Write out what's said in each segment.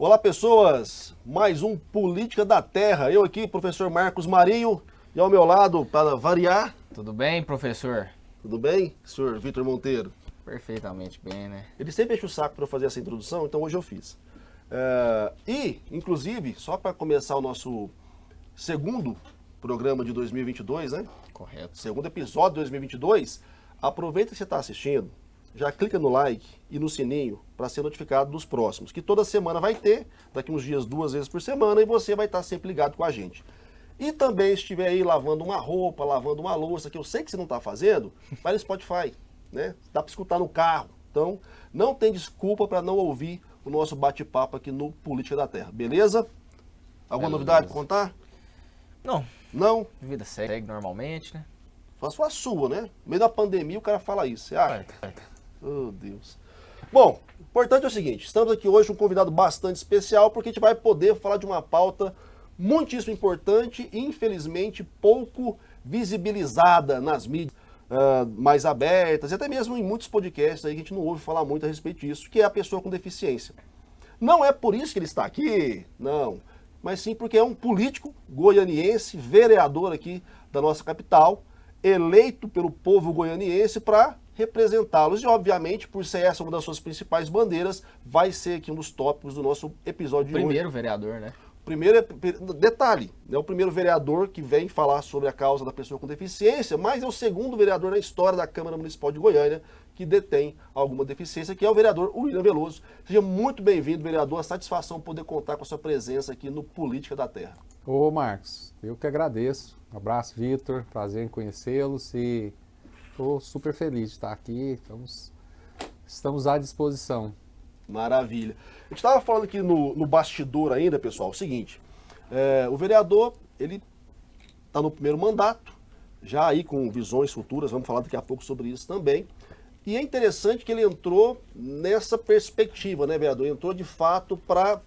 Olá, pessoas! Mais um Política da Terra. Eu aqui, professor Marcos Marinho, e ao meu lado, para variar... Tudo bem, professor? Tudo bem, senhor Vitor Monteiro? Perfeitamente bem, né? Ele sempre enche o saco para eu fazer essa introdução, então hoje eu fiz. Inclusive, só para começar o nosso segundo programa de 2022, né? Correto. Segundo episódio de 2022, aproveita que você está assistindo, já clica no like e no sininho para ser notificado dos próximos, que toda semana vai ter, daqui uns dias 2 vezes por semana, e você vai estar sempre ligado com a gente. E também se estiver aí lavando uma roupa, lavando uma louça, que eu sei que você não está fazendo, vai no Spotify, né? Dá para escutar no carro. Então, não tem desculpa para não ouvir o nosso bate-papo aqui no Política da Terra, beleza? Alguma novidade para contar? Não, Não? a vida segue normalmente, né? Faça a sua, né? No meio da pandemia o cara fala isso, você acha? Oh, Deus. Bom, o importante é o seguinte, estamos aqui hoje com um convidado bastante especial, porque a gente vai poder falar de uma pauta muitíssimo importante e, infelizmente, pouco visibilizada nas mídias mais abertas, e até mesmo em muitos podcasts aí que a gente não ouve falar muito a respeito disso, que é a pessoa com deficiência. Não é por isso que ele está aqui, não, mas sim porque é um político goianiense, vereador aqui da nossa capital, eleito pelo povo goianiense para representá-los. E, obviamente, por ser essa uma das suas principais bandeiras, vai ser aqui um dos tópicos do nosso episódio de hoje. Primeiro vereador, né? Detalhe, é o primeiro vereador que vem falar sobre a causa da pessoa com deficiência, mas é o segundo vereador na história da Câmara Municipal de Goiânia que detém alguma deficiência, que é o vereador William Veloso. Seja muito bem-vindo, vereador. A satisfação poder contar com a sua presença aqui no Política da Terra. Ô Marcos, eu que agradeço. Um abraço, Vitor. Prazer em conhecê-los e estou super feliz de estar aqui. Estamos à disposição. Maravilha. A gente estava falando aqui no bastidor ainda, pessoal, o seguinte, o vereador, ele está no primeiro mandato, já aí com visões futuras, vamos falar daqui a pouco sobre isso também, e é interessante que ele entrou nessa perspectiva, né, vereador? Entrou de fato para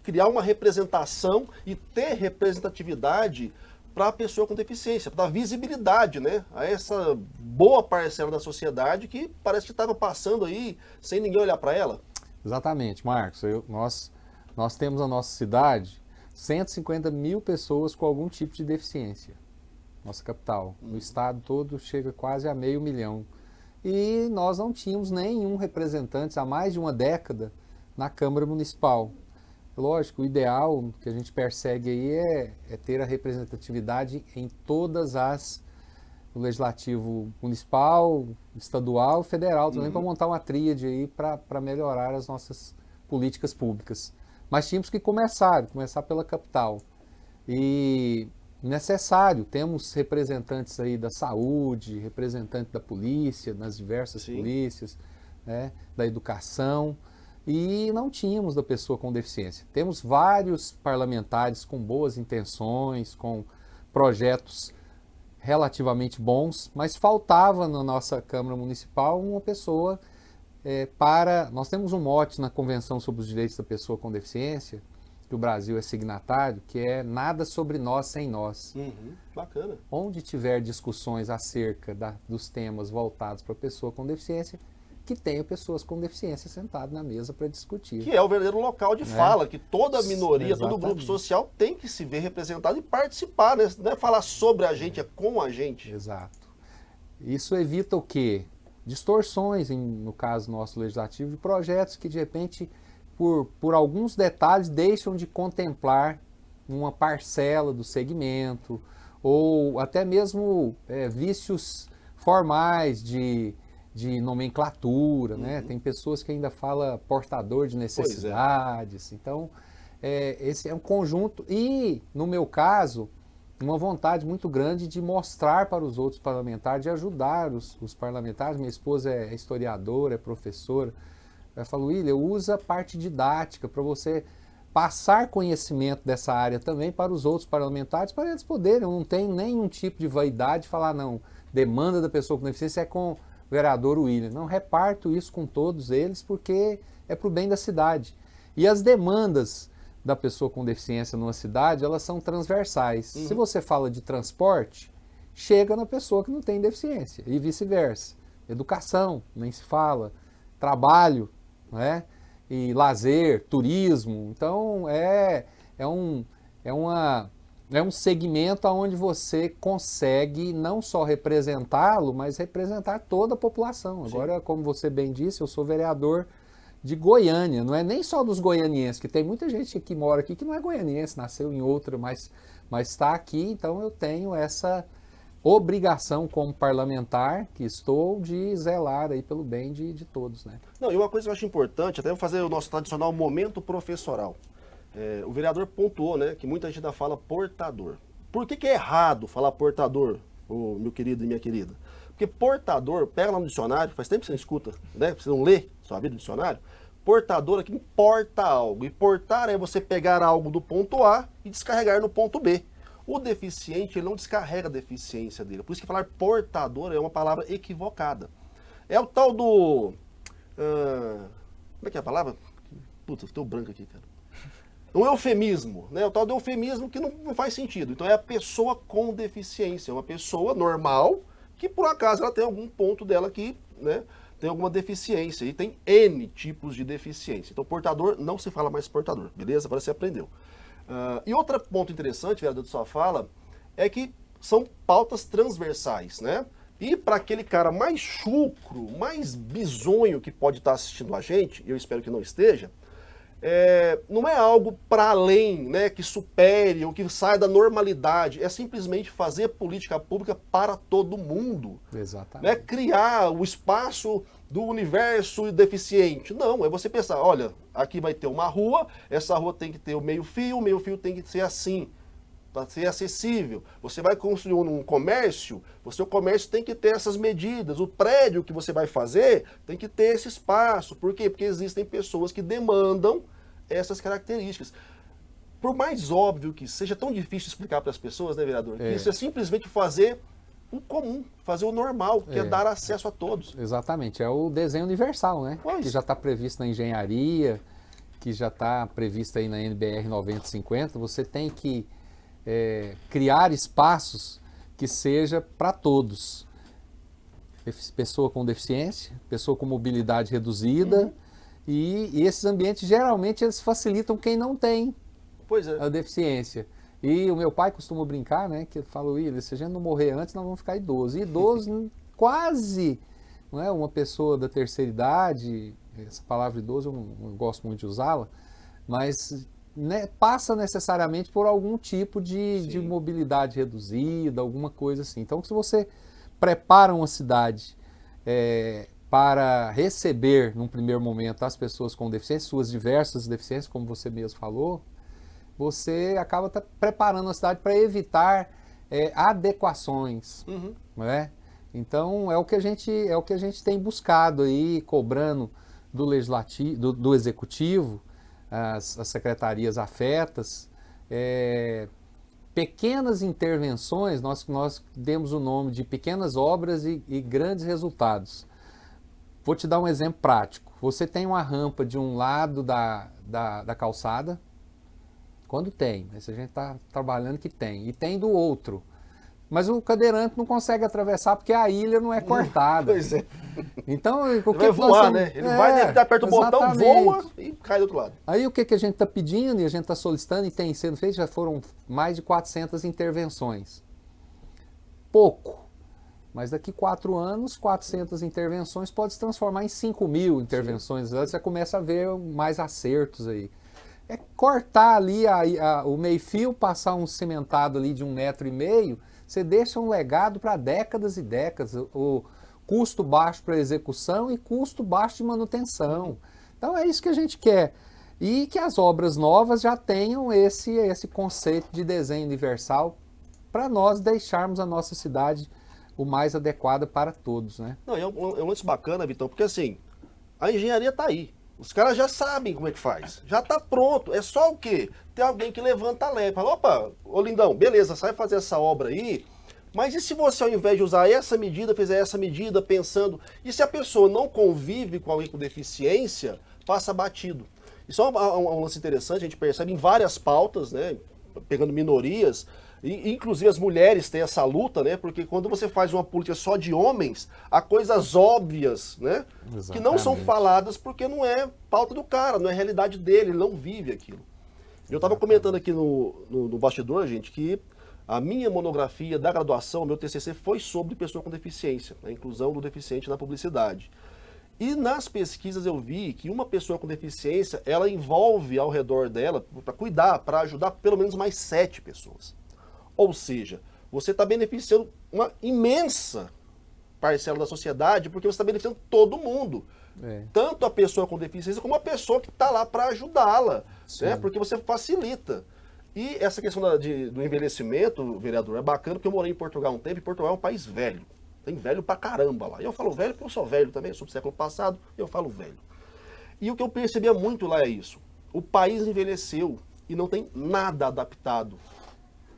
criar uma representação e ter representatividade para a pessoa com deficiência, para dar visibilidade, né, a essa boa parcela da sociedade que parece que estava passando aí sem ninguém olhar para ela. Exatamente, Marcos. Nós temos na nossa cidade 150 mil pessoas com algum tipo de deficiência. Nossa capital. No estado todo chega quase a 500 mil. E nós não tínhamos nenhum representante há mais de uma década na Câmara Municipal. Lógico, o ideal que a gente persegue aí é ter a representatividade em todas as... o legislativo municipal, estadual, federal também, para montar uma tríade aí para melhorar as nossas políticas públicas. Mas tínhamos que começar pela capital. E necessário, temos representantes aí da saúde, representantes da polícia, nas diversas polícias, né, da educação, e não tínhamos da pessoa com deficiência. Temos vários parlamentares com boas intenções, com projetos relativamente bons, mas faltava na nossa Câmara Municipal uma pessoa nós temos um mote na Convenção sobre os Direitos da Pessoa com Deficiência, que o Brasil é signatário, que é nada sobre nós sem nós. Bacana. Onde tiver discussões acerca dos temas voltados para a pessoa com deficiência, que tenha pessoas com deficiência sentadas na mesa para discutir. Que é o verdadeiro local de fala, que toda minoria, todo grupo Exatamente. social tem que se ver representado e participar, né? Não é falar sobre a gente, é com a gente. Exato. Isso evita o quê? Distorções, no caso nosso legislativo, de projetos que de repente, por alguns detalhes, deixam de contemplar uma parcela do segmento, ou até mesmo vícios formais de nomenclatura, né? Tem pessoas que ainda falam portador de necessidades. Então, esse é um conjunto. E, no meu caso, uma vontade muito grande de mostrar para os outros parlamentares, de ajudar os parlamentares. Minha esposa é historiadora, é professora. Ela falou, William, usa a parte didática para você passar conhecimento dessa área também para os outros parlamentares, para eles poderem. Eu não tenho nenhum tipo de vaidade de falar, não, demanda da pessoa com deficiência é com o vereador William. Não, reparto isso com todos eles porque é para o bem da cidade. E as demandas da pessoa com deficiência numa cidade, elas são transversais. Se você fala de transporte, chega na pessoa que não tem deficiência e vice-versa. Educação, nem se fala. Trabalho, não é? e lazer, turismo. Então é um segmento onde você consegue não só representá-lo, mas representar toda a população. Sim. Agora, como você bem disse, eu sou vereador de Goiânia, não é nem só dos goianienses, que tem muita gente que mora aqui que não é goianiense, nasceu em outra, mas está aqui, então eu tenho essa obrigação como parlamentar que estou de zelar aí pelo bem de todos, né? Não, e uma coisa que eu acho importante, até vou fazer o nosso tradicional momento professoral. O vereador pontuou, né, que muita gente ainda fala portador. Por que é errado falar portador, meu querido e minha querida? Porque portador, pega lá no dicionário, faz tempo que você não escuta, né? Você não lê sua vida no dicionário. Portador é que importa algo. E portar é você pegar algo do ponto A e descarregar no ponto B. O deficiente, ele não descarrega a deficiência dele. Por isso que falar portador é uma palavra equivocada. É o tal do... como é que é a palavra? Puta, estou branco aqui, cara. Um eufemismo, né? O tal do eufemismo que não faz sentido. Então é a pessoa com deficiência, uma pessoa normal que por acaso ela tem algum ponto dela que, né, tem alguma deficiência. E tem N tipos de deficiência. Então portador não se fala mais portador, beleza? Agora você aprendeu. E outro ponto interessante, vereador, de sua fala, é que são pautas transversais, né? E para aquele cara mais chucro, mais bizonho que pode estar assistindo a gente, eu espero que não esteja, não é algo para além, né, que supere ou que saia da normalidade, é simplesmente fazer política pública para todo mundo. Exatamente. Né, criar o espaço do universo deficiente. Não, é você pensar, olha, aqui vai ter uma rua, essa rua tem que ter o meio-fio tem que ser assim, para ser acessível. Você vai construir um comércio, o seu comércio tem que ter essas medidas. O prédio que você vai fazer tem que ter esse espaço. Por quê? Porque existem pessoas que demandam essas características. Por mais óbvio que seja, tão difícil explicar para as pessoas, né, vereador? Que isso é simplesmente fazer o comum, fazer o normal, que é dar acesso a todos. Exatamente, é o desenho universal, né? Pois. Que já está previsto na engenharia, que já está previsto aí na NBR 9050. Você tem que criar espaços que seja para todos. Pessoa com deficiência, pessoa com mobilidade reduzida, e esses ambientes geralmente eles facilitam quem não tem Pois é. a deficiência. E o meu pai costuma brincar, né, que fala, Willis, se a gente não morrer antes, nós vamos ficar idosos. E idoso quase, não é, uma pessoa da terceira idade, essa palavra idoso eu não gosto muito de usá-la, mas né, passa necessariamente por algum tipo de mobilidade reduzida, alguma coisa assim. Então, se você prepara uma cidade para receber, num primeiro momento, as pessoas com deficiência, suas diversas deficiências, como você mesmo falou, você acaba preparando a cidade para evitar adequações, não é? Então, é o que a gente tem buscado aí, cobrando do legislativo, do executivo, as secretarias afetas, pequenas intervenções, nós demos o nome de pequenas obras e grandes resultados. Vou te dar um exemplo prático. Você tem uma rampa de um lado da calçada, quando tem, mas a gente está trabalhando que tem, e tem do outro. Mas o cadeirante não consegue atravessar porque a ilha não é cortada. Pois é. Então, ele vai voar, né? Ele vai, aperta o botão, voa e cai do outro lado. Aí o que a gente está pedindo e a gente está solicitando e tem sendo feito, já foram mais de 400 intervenções. Pouco. Mas daqui 4 anos, 400 intervenções pode se transformar em 5.000 intervenções. Aí você começa a ver mais acertos aí. É cortar ali o meio-fio, passar um cimentado ali de 1,5 metro, você deixa um legado para décadas e décadas. O custo baixo para execução e custo baixo de manutenção. Então é isso que a gente quer. E que as obras novas já tenham esse conceito de desenho universal para nós deixarmos a nossa cidade o mais adequada para todos, né? Não, é um lance bacana, Vitão, porque assim, a engenharia está aí. Os caras já sabem como é que faz. Já está pronto. É só o quê? Tem alguém que levanta a lebre. Fala, opa, ô lindão, beleza, sai fazer essa obra aí. Mas e se você, ao invés de usar essa medida, fizer essa medida pensando... E se a pessoa não convive com alguém com deficiência, passa batido. Isso é um lance interessante, a gente percebe em várias pautas, né? Pegando minorias, E, inclusive as mulheres têm essa luta, né? Porque quando você faz uma política só de homens, há coisas óbvias, né? Que não são Exatamente. faladas porque não é pauta do cara, não é realidade dele, ele não vive aquilo. Eu estava comentando aqui no bastidor, gente, que a minha monografia da graduação, meu TCC, foi sobre pessoa com deficiência, a inclusão do deficiente na publicidade. E nas pesquisas eu vi que uma pessoa com deficiência, ela envolve ao redor dela, para cuidar, para ajudar pelo menos mais 7 pessoas. Ou seja, você está beneficiando uma imensa parcela da sociedade, porque você está beneficiando todo mundo. Tanto a pessoa com deficiência como a pessoa que está lá para ajudá-la, né? Porque você facilita. E essa questão do envelhecimento, vereador, é bacana, porque eu morei em Portugal um tempo, e Portugal é um país velho. Tem velho pra caramba lá. E eu falo velho porque eu sou velho também, eu sou do século passado, e eu falo velho. E o que eu percebia muito lá é isso. O país envelheceu e não tem nada adaptado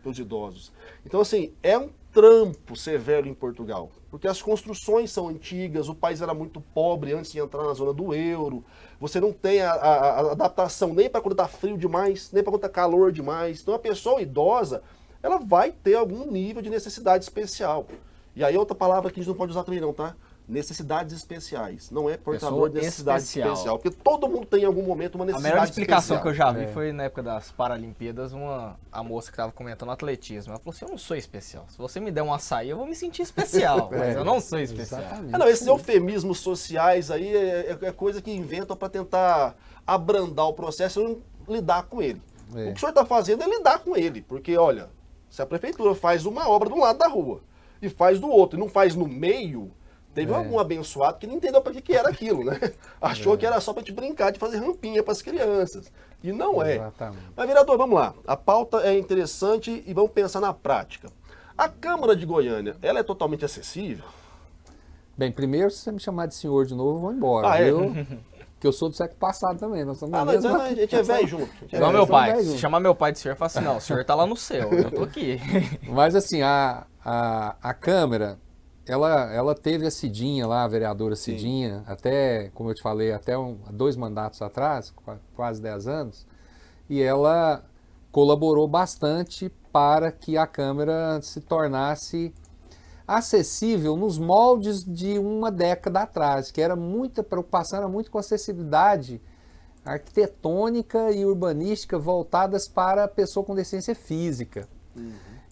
para os idosos. Então, assim, é um trampo ser velho em Portugal, porque as construções são antigas, o país era muito pobre antes de entrar na zona do euro, você não tem a adaptação nem para quando está frio demais, nem para quando está calor demais. Então, a pessoa idosa, ela vai ter algum nível de necessidade especial. E aí outra palavra que a gente não pode usar também não, tá? Necessidades especiais. Não é portador de necessidade especial. Porque todo mundo tem em algum momento uma A necessidade melhor explicação especial. que eu já vi foi na época das Paralimpíadas, a moça que estava comentando atletismo. Ela falou assim, eu não sou especial. Se você me der um açaí, eu vou me sentir especial. Mas eu não sou especial. Exatamente. Não, esses eufemismos sociais aí é coisa que inventam para tentar abrandar o processo e não lidar com ele. O que o senhor está fazendo é lidar com ele. Porque, olha, se a prefeitura faz uma obra de um lado da rua e faz do outro, e não faz no meio, teve algum abençoado que não entendeu para que era aquilo, né? Achou que era só para te brincar de fazer rampinha para as crianças. E não é. Exatamente. Mas, vereador, vamos lá. A pauta é interessante e vamos pensar na prática. A Câmara de Goiânia, ela é totalmente acessível? Bem, primeiro, se você me chamar de senhor de novo, eu vou embora. Ah, é? Porque eu sou do século passado também. Nós somos Mas a gente é velho junto. Igual É, meu são pai. velhos. Se chamar meu pai de senhor, eu falo assim, não, o senhor tá lá no céu, eu tô aqui. Mas assim, a Câmara, ela teve a Cidinha lá, a vereadora Cidinha, até, como eu te falei, até 2 mandatos atrás, quase 10 anos, e ela colaborou bastante para que a Câmara se tornasse acessível nos moldes de uma década atrás, que era muita preocupação, era muito com acessibilidade arquitetônica e urbanística voltadas para a pessoa com deficiência física.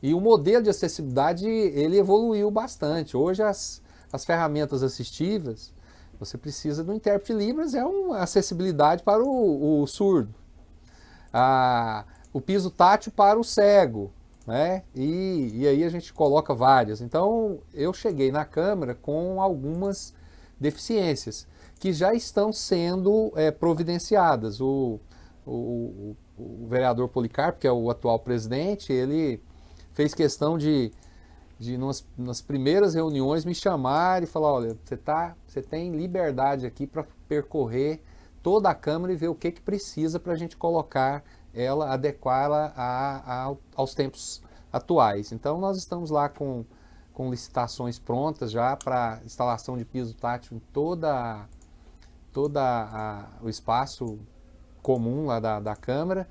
E o modelo de acessibilidade, ele evoluiu bastante. Hoje as ferramentas assistivas, você precisa do intérprete de Libras, é uma acessibilidade para o surdo. O piso tátil para o cego, né? E aí a gente coloca várias. Então, eu cheguei na Câmara com algumas deficiências que já estão sendo providenciadas. O vereador Policarpo, que é o atual presidente, ele fez questão de nas primeiras reuniões me chamar e falar, olha, você tem liberdade aqui para percorrer toda a Câmara e ver o que precisa para a gente colocar ela, adequá-la aos tempos atuais. Então nós estamos lá com licitações prontas já para instalação de piso tátil em toda o espaço comum lá da Câmara.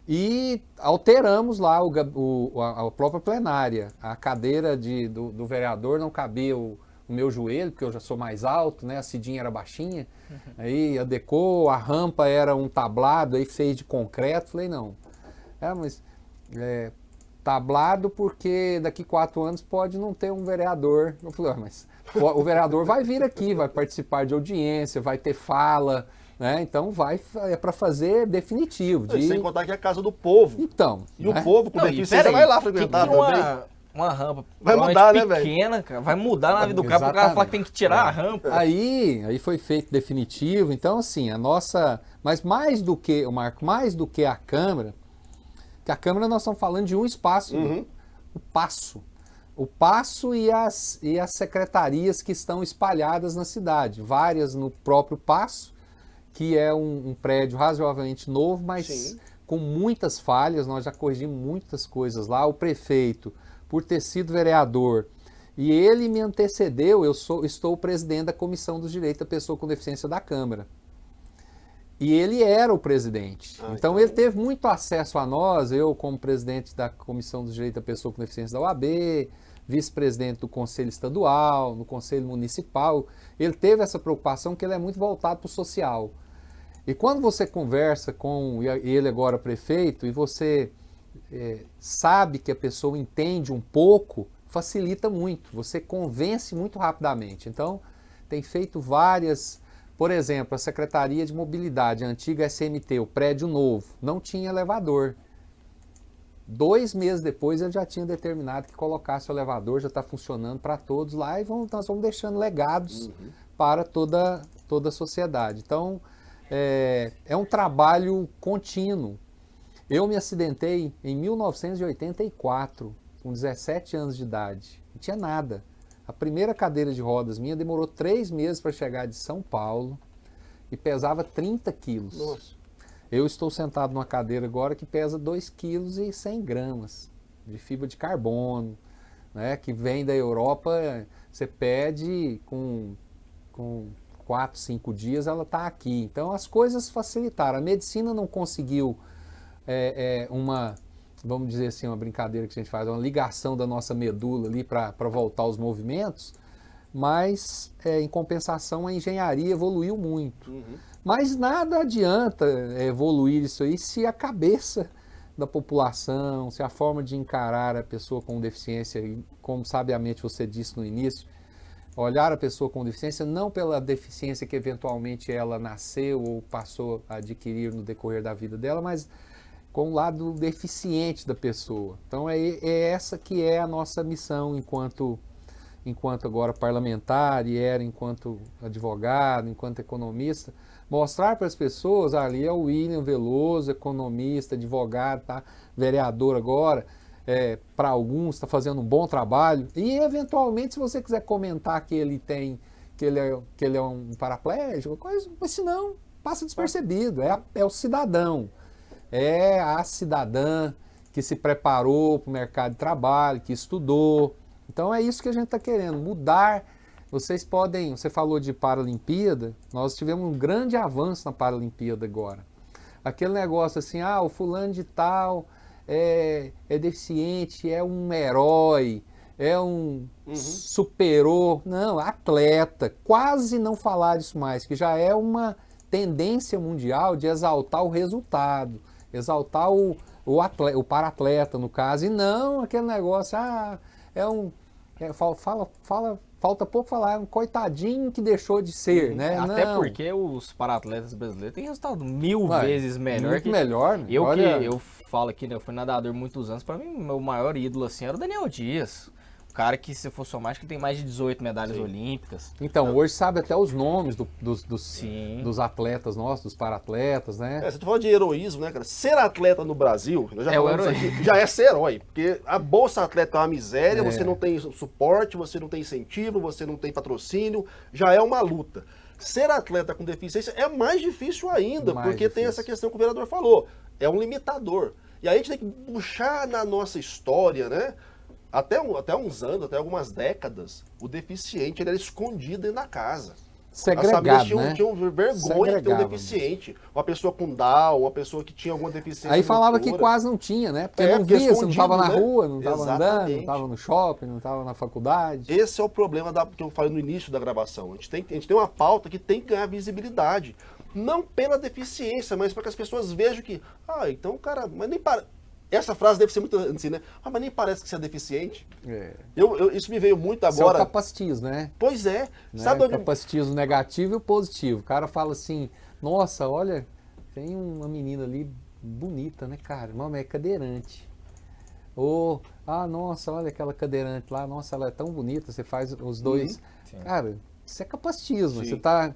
E alteramos lá a própria plenária. A cadeira do vereador não cabia o meu joelho, porque eu já sou mais alto, né? A Cidinha era baixinha. Aí adequou, a rampa era um tablado, aí fez de concreto. Falei, não. Mas tablado porque daqui 4 anos pode não ter um vereador. Eu falei, mas o vereador vai vir aqui, vai participar de audiência, vai ter fala, né? Então é para fazer definitivo. Sem contar que é a casa do povo. Então. E o povo com Não, deficiência vai lá que frequentar também. uma rampa Vai mudar, né, velho? pequena, cara, vai mudar na vida do cara, porque o cara falar que tem que tirar a rampa. Aí foi feito definitivo. Então, assim, mas mais do que, Marco, mais do que a Câmara, que a Câmara nós estamos falando de um espaço, o Paço. O Paço e as secretarias que estão espalhadas na cidade. Várias no próprio Paço, que é um prédio razoavelmente novo, mas com muitas falhas. Nós já corrigimos muitas coisas lá. O prefeito, por ter sido vereador, e ele me antecedeu, estou presidente da Comissão dos Direitos da Pessoa com Deficiência da Câmara. E ele era o presidente. Ah, então ele teve muito acesso a nós, eu como presidente da Comissão dos Direitos da Pessoa com Deficiência da OAB, vice-presidente do Conselho Estadual, no Conselho Municipal. Ele teve essa preocupação que ele é muito voltado para o social. E quando você conversa com ele agora prefeito e você sabe que a pessoa entende um pouco, facilita muito, você convence muito rapidamente. Então, tem feito várias, por exemplo, a Secretaria de Mobilidade, a antiga SMT, o prédio novo, não tinha elevador. 2 meses depois ele já tinha determinado que colocasse o elevador, já está funcionando para todos lá e nós vamos deixando legados para toda a sociedade. Então, é um trabalho contínuo. Eu me acidentei em 1984, com 17 anos de idade. Não tinha nada. A primeira cadeira de rodas minha demorou 3 meses para chegar de São Paulo e pesava 30 quilos. Nossa. Eu estou sentado numa cadeira agora que pesa 2,1 kg de fibra de carbono, né, que vem da Europa, você pede com 4, 5 dias ela está aqui. Então as coisas facilitaram. A medicina não conseguiu vamos dizer assim, uma brincadeira que a gente faz, uma ligação da nossa medula ali para voltar aos movimentos, mas em compensação a engenharia evoluiu muito. Mas nada adianta evoluir isso aí se a cabeça da população, se a forma de encarar a pessoa com deficiência, como sabiamente você disse no início, olhar a pessoa com deficiência não pela deficiência que eventualmente ela nasceu ou passou a adquirir no decorrer da vida dela, mas com o lado deficiente da pessoa. Então é essa que é a nossa missão enquanto agora parlamentar e enquanto advogado, enquanto economista, mostrar para as pessoas, ali é o William Veloso, economista, advogado, tá? Vereador agora, para alguns está fazendo um bom trabalho, e eventualmente se você quiser comentar que ele é um paraplégico, coisa, mas se não, passa despercebido, é o cidadão, é a cidadã que se preparou para o mercado de trabalho, que estudou. Então é isso que a gente está querendo, mudar. Você falou de Paralimpíada, nós tivemos um grande avanço na Paralimpíada agora. Aquele negócio assim, o fulano de tal é deficiente, é um herói, superou. Não, atleta, quase não falar isso mais, que já é uma tendência mundial de exaltar o resultado, exaltar o para-atleta, no caso, e não aquele negócio, falta pouco falar, um coitadinho que deixou de ser, né? Até não. porque os para-atletas brasileiros têm resultado 1000 vezes melhor. Muito melhor. Né? Eu falo aqui, né? Eu fui nadador muitos anos, pra mim, meu maior ídolo assim era o Daniel Dias. O cara que, se for somar, acho que tem mais de 18 medalhas olímpicas. Então, hoje sabe até os nomes dos atletas nossos, dos para-atletas, né? Você tá falando de heroísmo, né, cara? Ser atleta no Brasil, nós já falamos aqui, já é ser herói. Porque a bolsa atleta é uma miséria, você não tem suporte, você não tem incentivo, você não tem patrocínio, já é uma luta. Ser atleta com deficiência é mais difícil ainda, porque tem essa questão que o vereador falou, é um limitador. E aí a gente tem que puxar na nossa história, né? Até uns anos, até algumas décadas, o deficiente ele era escondido dentro da casa. Segregado, As famílias tinham vergonha de ter um deficiente. Uma pessoa com Down, uma pessoa que tinha alguma deficiência. Aí falava que quase não tinha, né? Porque não via, você não estava na rua, não estava andando, não estava no shopping, não estava na faculdade. Esse é o problema que eu falei no início da gravação. A gente tem uma pauta que tem que ganhar visibilidade. Não pela deficiência, mas para que as pessoas vejam que, então, cara, mas nem para. Essa frase deve ser muito assim, né? Mas nem parece que você é deficiente. Isso me veio muito agora. Isso é o capacitismo, né? Pois é. Né? Sabe o capacitismo negativo e o positivo. O cara fala assim, nossa, olha, tem uma menina ali bonita, né, cara? Mas é cadeirante. Ou, nossa, olha aquela cadeirante lá, nossa, ela é tão bonita, você faz os dois. Cara, isso é capacitismo. Sim. Você está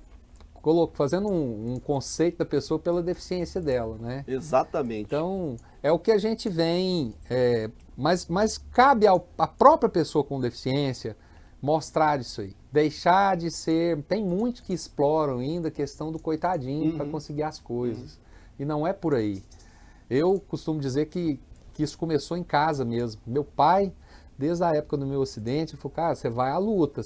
fazendo um conceito da pessoa pela deficiência dela, né? Exatamente. Então, é o que a gente vem, mas cabe à própria pessoa com deficiência mostrar isso aí. Deixar de ser... Tem muitos que exploram ainda a questão do coitadinho para conseguir as coisas. E não é por aí. Eu costumo dizer que isso começou em casa mesmo. Meu pai, desde a época do meu acidente, falou, cara, você vai à luta,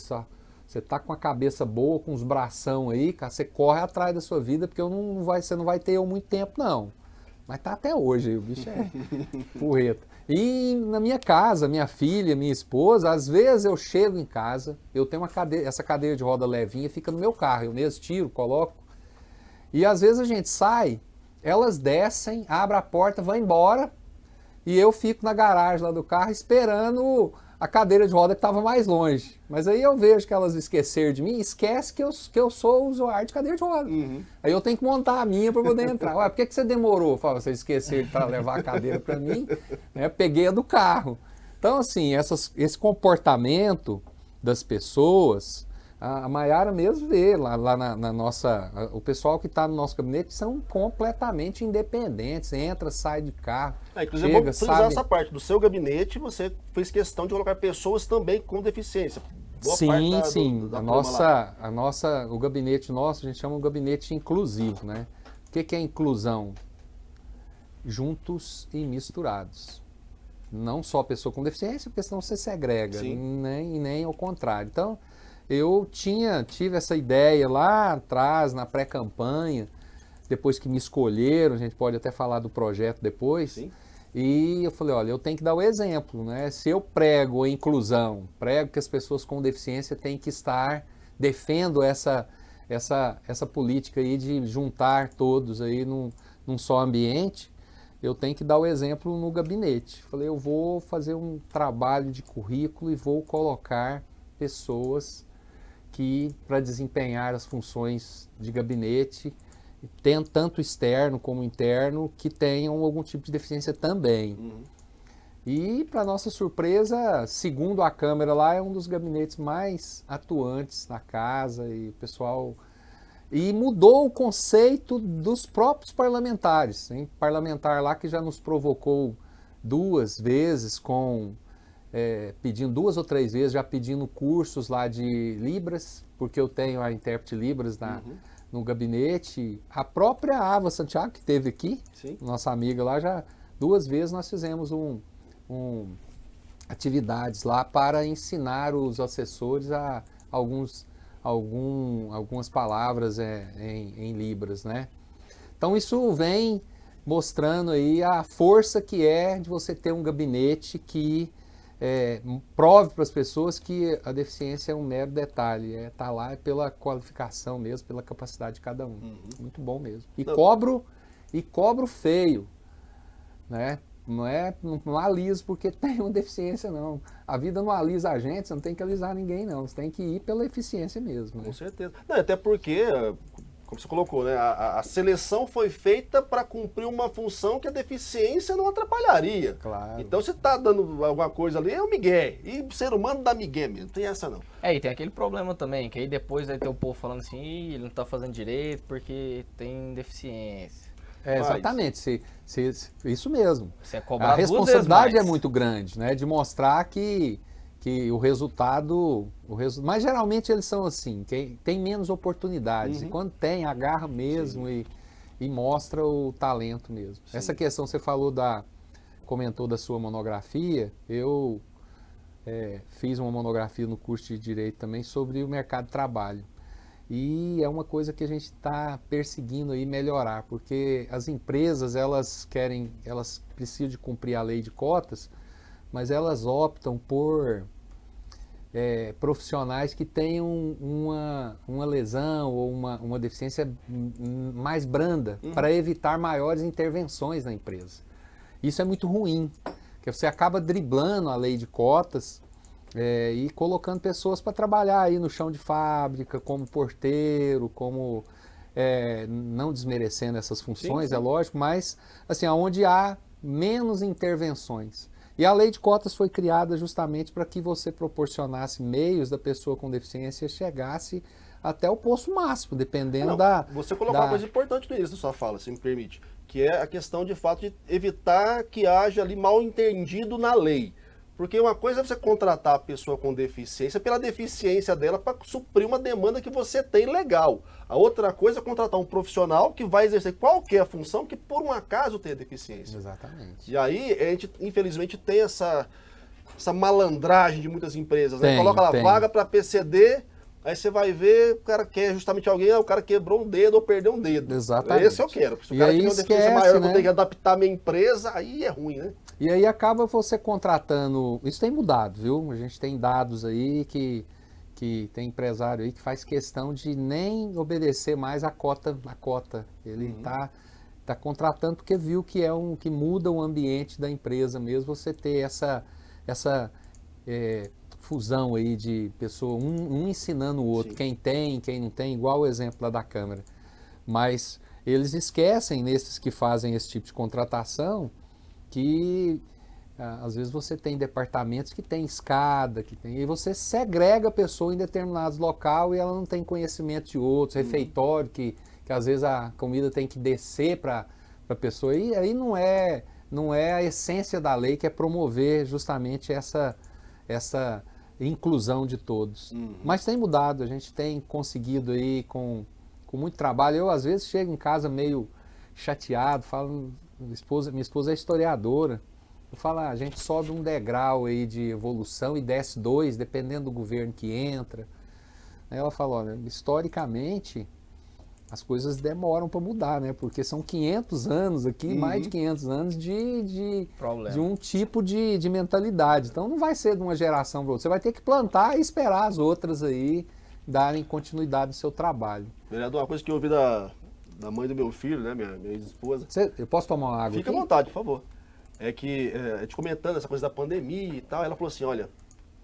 Você tá com a cabeça boa, com os bração aí, cara, você corre atrás da sua vida, porque você não vai ter eu muito tempo, não. Mas tá até hoje, o bicho é porreta. E na minha casa, minha filha, minha esposa, às vezes eu chego em casa, eu tenho essa cadeira de roda levinha, fica no meu carro, eu mesmo tiro, coloco. E às vezes a gente sai, elas descem, abrem a porta, vão embora, e eu fico na garagem lá do carro esperando a cadeira de roda que estava mais longe. Mas aí eu vejo que elas esqueceram de mim, esquece que eu sou usuário de cadeira de roda. Uhum. Aí eu tenho que montar a minha para poder entrar. Ué, por que você demorou? Fala, você esqueceu para levar a cadeira para mim? Né? Peguei a do carro. Então, assim, esse comportamento das pessoas, a Maiara mesmo vê lá na nossa... O pessoal que está no nosso gabinete são completamente independentes. Entra, sai de carro, Inclusive, chega, vamos frisar sabe... essa parte. Do seu gabinete, você fez questão de colocar pessoas também com deficiência. Boa Sim, parte sim. da turma lá. O gabinete nosso, a gente chama um gabinete inclusivo, né? O que é inclusão? Juntos e misturados. Não só pessoa com deficiência, porque senão você segrega, nem ao contrário. Então, eu tive essa ideia lá atrás, na pré-campanha, depois que me escolheram, a gente pode até falar do projeto depois. Sim. E eu falei, olha, eu tenho que dar o exemplo, né? Se eu prego a inclusão, prego que as pessoas com deficiência têm que defendo essa política aí de juntar todos aí num só ambiente, eu tenho que dar o exemplo no gabinete. Falei, eu vou fazer um trabalho de currículo e vou colocar pessoas para desempenhar as funções de gabinete, tanto externo como interno, que tenham algum tipo de deficiência também. Uhum. E, para nossa surpresa, segundo a Câmara lá, é um dos gabinetes mais atuantes na casa e o pessoal... E mudou o conceito dos próprios parlamentares. Tem parlamentar lá que já nos provocou 2 vezes pedindo 2 ou 3 vezes, já pedindo cursos lá de Libras, porque eu tenho a intérprete Libras no gabinete. A própria Ava Santiago, que esteve aqui, Sim. nossa amiga lá, já 2 vezes nós fizemos atividades lá para ensinar os assessores a algumas palavras em Libras, né? Então isso vem mostrando aí a força que é de você ter um gabinete que prove para as pessoas que a deficiência é um mero detalhe, tá lá pela qualificação mesmo, pela capacidade de cada um. Uhum. Muito bom mesmo. E cobro feio, né? Não aliso porque tem uma deficiência, não. A vida não alisa a gente, você não tem que alisar ninguém, não. Você tem que ir pela eficiência mesmo. Né? Com certeza. Não, até porque, como você colocou, né, a seleção foi feita para cumprir uma função que a deficiência não atrapalharia. Claro. Então, se está dando alguma coisa ali, é o migué. E o ser humano dá migué mesmo, não tem essa não. E tem aquele problema também, que aí depois vai ter o povo falando assim, ele não tá fazendo direito porque tem deficiência. Exatamente, isso mesmo. Você é cobrado A responsabilidade 2 vezes mais. é muito grande, né? De mostrar que o resultado... Mas geralmente eles são assim, tem menos oportunidades. Uhum. E quando tem, agarra mesmo e mostra o talento mesmo. Sim. Essa questão você comentou da sua monografia, eu fiz uma monografia no curso de Direito também sobre o mercado de trabalho. E é uma coisa que a gente está perseguindo aí melhorar, porque as empresas, elas precisam de cumprir a lei de cotas, mas elas optam por profissionais que tenham uma lesão ou uma deficiência mais branda, para evitar maiores intervenções na empresa. Isso é muito ruim, porque você acaba driblando a lei de cotas e colocando pessoas para trabalhar aí no chão de fábrica, como porteiro, não desmerecendo essas funções, sim. É lógico, mas assim, onde há menos intervenções. E a lei de cotas foi criada justamente para que você proporcionasse meios da pessoa com deficiência chegasse até o posto máximo, dependendo da... Você colocou uma coisa importante no início da sua fala, se me permite, que é a questão de fato de evitar que haja ali mal entendido na lei. Porque uma coisa é você contratar a pessoa com deficiência pela deficiência dela para suprir uma demanda que você tem legal. A outra coisa é contratar um profissional que vai exercer qualquer função que por um acaso tenha deficiência. Exatamente. E aí a gente infelizmente tem essa malandragem de muitas empresas. Né? Coloca lá vaga para PCD Aí você vai ver, o cara quer justamente alguém, o cara quebrou um dedo ou perdeu um dedo. Exatamente. Esse eu quero. Se o E cara aí tem uma deficiência esquece, maior, eu né? vou ter que adaptar a minha empresa, aí é ruim, né? E aí acaba você contratando. Isso tem mudado, viu? A gente tem dados aí que tem empresário aí que faz questão de nem obedecer mais a cota. Ele tá contratando porque viu que que muda o ambiente da empresa mesmo, você ter essa fusão aí de pessoa, um ensinando o outro, Sim. quem tem, quem não tem, igual o exemplo lá da câmera. Mas eles esquecem, nesses que fazem esse tipo de contratação, que às vezes você tem departamentos que tem escada, e você segrega a pessoa em determinados locais e ela não tem conhecimento de outros, refeitório, que às vezes a comida tem que descer para a pessoa, e aí não é a essência da lei, que é promover justamente essa inclusão de todos. Mas tem mudado, a gente tem conseguido aí com muito trabalho. Eu às vezes chego em casa meio chateado, falo, minha esposa é historiadora, eu falo, a gente sobe um degrau aí de evolução e desce 2, dependendo do governo que entra. Aí ela falou, olha, historicamente as coisas demoram para mudar, né? Porque são 500 anos aqui, mais de 500 anos de um tipo de mentalidade. Então não vai ser de uma geração para outra. Você vai ter que plantar e esperar as outras aí darem continuidade no seu trabalho. Vereador, uma coisa que eu ouvi da mãe do meu filho, né, minha ex-esposa. Eu posso tomar uma água? Fica aqui? à vontade, por favor. É que, a gente comentando essa coisa da pandemia e tal, ela falou assim, olha,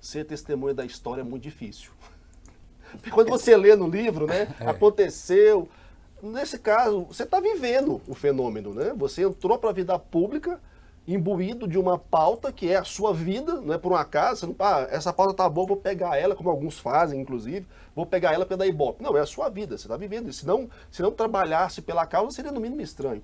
ser testemunha da história é muito difícil. Porque quando você lê no livro, né, aconteceu. Nesse caso, você está vivendo o fenômeno, né? Você entrou para a vida pública imbuído de uma pauta que é a sua vida, não é por um acaso. Você não, essa pauta tá boa, vou pegar ela, como alguns fazem, inclusive, vou pegar ela para dar ibope. Não, é a sua vida, você está vivendo. Se não trabalhasse pela causa, seria no mínimo estranho.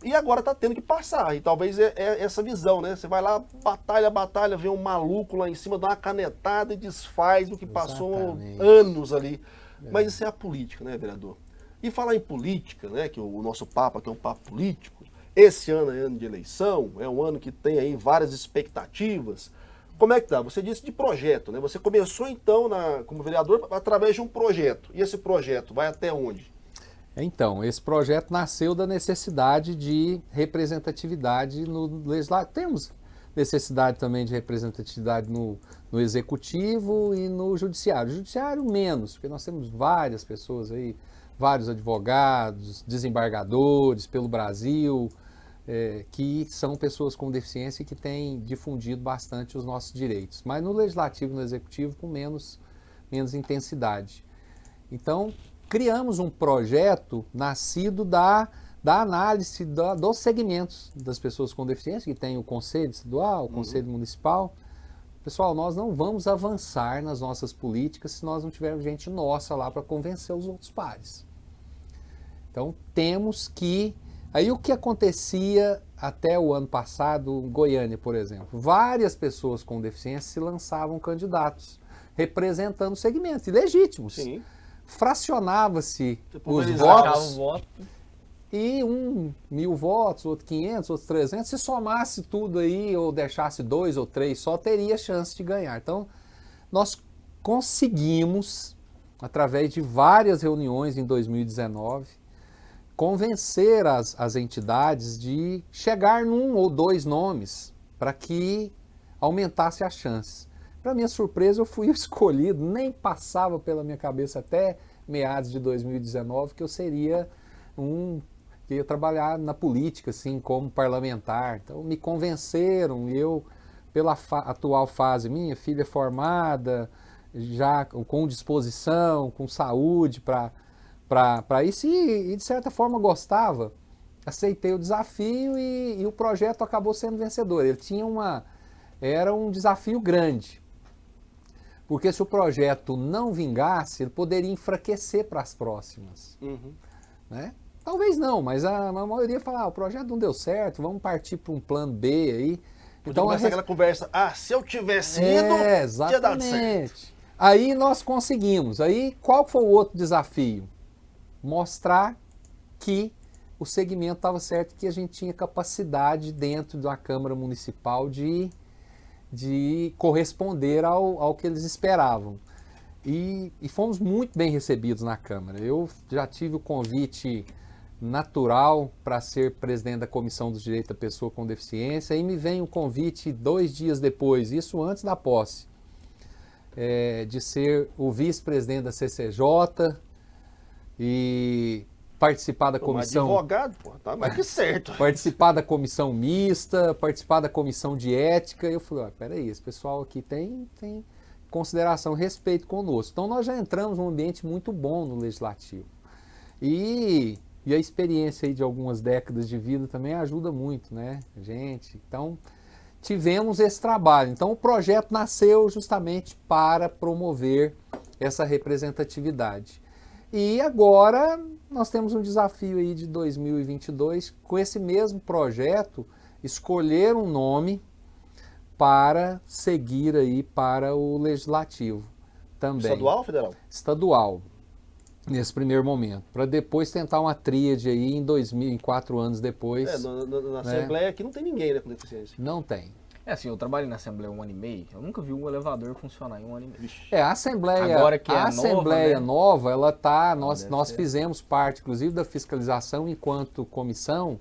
E agora está tendo que passar, e talvez é essa visão, né? Você vai lá, batalha, vê um maluco lá em cima, dá uma canetada e desfaz o que passou anos ali. Mas isso é a política, né, vereador? E falar em política, né, que o nosso Papa, que é um papo político, esse ano é ano de eleição, é um ano que tem aí várias expectativas. Como é que tá? Você disse de projeto, né? Você começou então como vereador através de um projeto. E esse projeto vai até onde? Então, esse projeto nasceu da necessidade de representatividade no legislativo. Temos necessidade também de representatividade no executivo e no judiciário. O judiciário menos, porque nós temos várias pessoas aí, vários advogados, desembargadores pelo Brasil, que são pessoas com deficiência e que têm difundido bastante os nossos direitos. Mas no legislativo e no executivo com menos intensidade. Então, criamos um projeto nascido da análise dos segmentos das pessoas com deficiência, que tem o Conselho Estadual, o Conselho Municipal. Pessoal, nós não vamos avançar nas nossas políticas se nós não tivermos gente nossa lá para convencer os outros pares. Então, temos que... Aí o que acontecia até o ano passado, em Goiânia, por exemplo, várias pessoas com deficiência se lançavam candidatos, representando segmentos ilegítimos. Sim. Fracionava-se os votos e 1.000 votos, outro 500, outros 300, se somasse tudo aí ou deixasse 2 ou 3 só, teria chance de ganhar. Então, nós conseguimos, através de várias reuniões em 2019, convencer as entidades de chegar num ou 2 nomes para que aumentasse as chances. Para minha surpresa, eu fui escolhido, nem passava pela minha cabeça até meados de 2019 que eu seria que ia trabalhar na política, assim, como parlamentar. Então, me convenceram, e eu, pela atual fase, minha filha é formada, já com disposição, com saúde para isso, e de certa forma gostava, aceitei o desafio e o projeto acabou sendo vencedor. Ele era um desafio grande. Porque se o projeto não vingasse, ele poderia enfraquecer para as próximas. Né? Talvez não, mas a maioria fala, o projeto não deu certo, vamos partir para um plano B aí. Então começa aquela conversa, se eu tivesse ido, tinha dado certo. Aí nós conseguimos. Aí qual foi o outro desafio? Mostrar que o segmento estava certo, que a gente tinha capacidade dentro da Câmara Municipal de corresponder ao que eles esperavam. E fomos muito bem recebidos na Câmara. Eu já tive o convite natural para ser presidente da Comissão dos Direitos da Pessoa com Deficiência, e me vem o convite 2 dias depois, isso antes da posse, de ser o vice-presidente da CCJ e participar da comissão... advogado, pô, tá mais que certo. Participar da comissão mista, participar da comissão de ética. Eu falei, peraí, esse pessoal aqui tem consideração, respeito conosco. Então nós já entramos num ambiente muito bom no Legislativo. E a experiência aí de algumas décadas de vida também ajuda muito, né, gente? Então, tivemos esse trabalho. Então, o projeto nasceu justamente para promover essa representatividade. E agora nós temos um desafio aí de 2022, com esse mesmo projeto, escolher um nome para seguir aí para o Legislativo também. Estadual ou federal? Estadual. Nesse primeiro momento, para depois tentar uma tríade aí em 4 anos depois. Na Assembleia aqui não tem ninguém, né, com deficiência. Não tem. Assim, eu trabalhei na Assembleia 1 ano e meio, eu nunca vi um elevador funcionar em 1 ano e meio. A Assembleia, agora que a Assembleia nova, ela tá, nós ser. fizemos parte, inclusive, da fiscalização enquanto comissão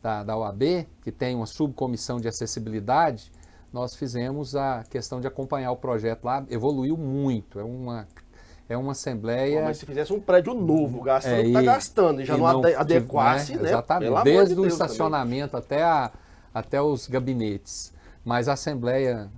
da OAB, que tem uma subcomissão de acessibilidade, nós fizemos a questão de acompanhar o projeto lá, evoluiu muito, é uma Assembleia... Mas se fizesse um prédio novo, gastando o que e está gastando, e já não adequasse, né? Exatamente, Pelo amor desde de o Deus estacionamento até os gabinetes. Mas a Assembleia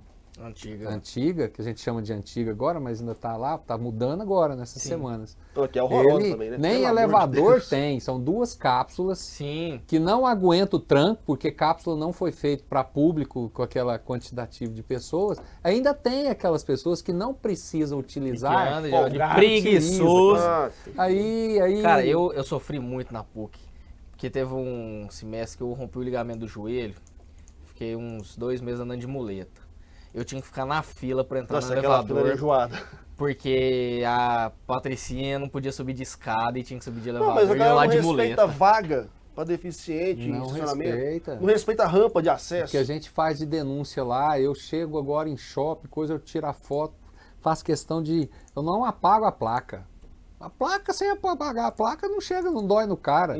antiga, que a gente chama de antiga agora, mas ainda está lá, está mudando agora nessas semanas. Então, aqui é horroroso também, né? Nem Pelo elevador tem, são 2 cápsulas Sim. que não aguentam o tranco, porque cápsula não foi feito para público com aquela quantitativa de pessoas. Ainda tem aquelas pessoas que não precisam utilizar. De preguiçoso. Aí... Cara, eu sofri muito na PUC, porque teve um semestre que eu rompi o ligamento do joelho, fiquei uns 2 meses andando de muleta. Eu tinha que ficar na fila para entrar no elevador, enjoada. porque a Patricinha não podia subir de escada e tinha que subir de elevador. Não, mas o cara lá não de respeita muleta. vaga para deficiente, Não estacionamento. respeita. Não respeita a rampa de acesso. O que a gente faz de denúncia lá, eu chego agora em shopping, eu tiro a foto, faço questão de... Eu não apago a placa. A placa, sem apagar a placa, não chega, não dói no cara.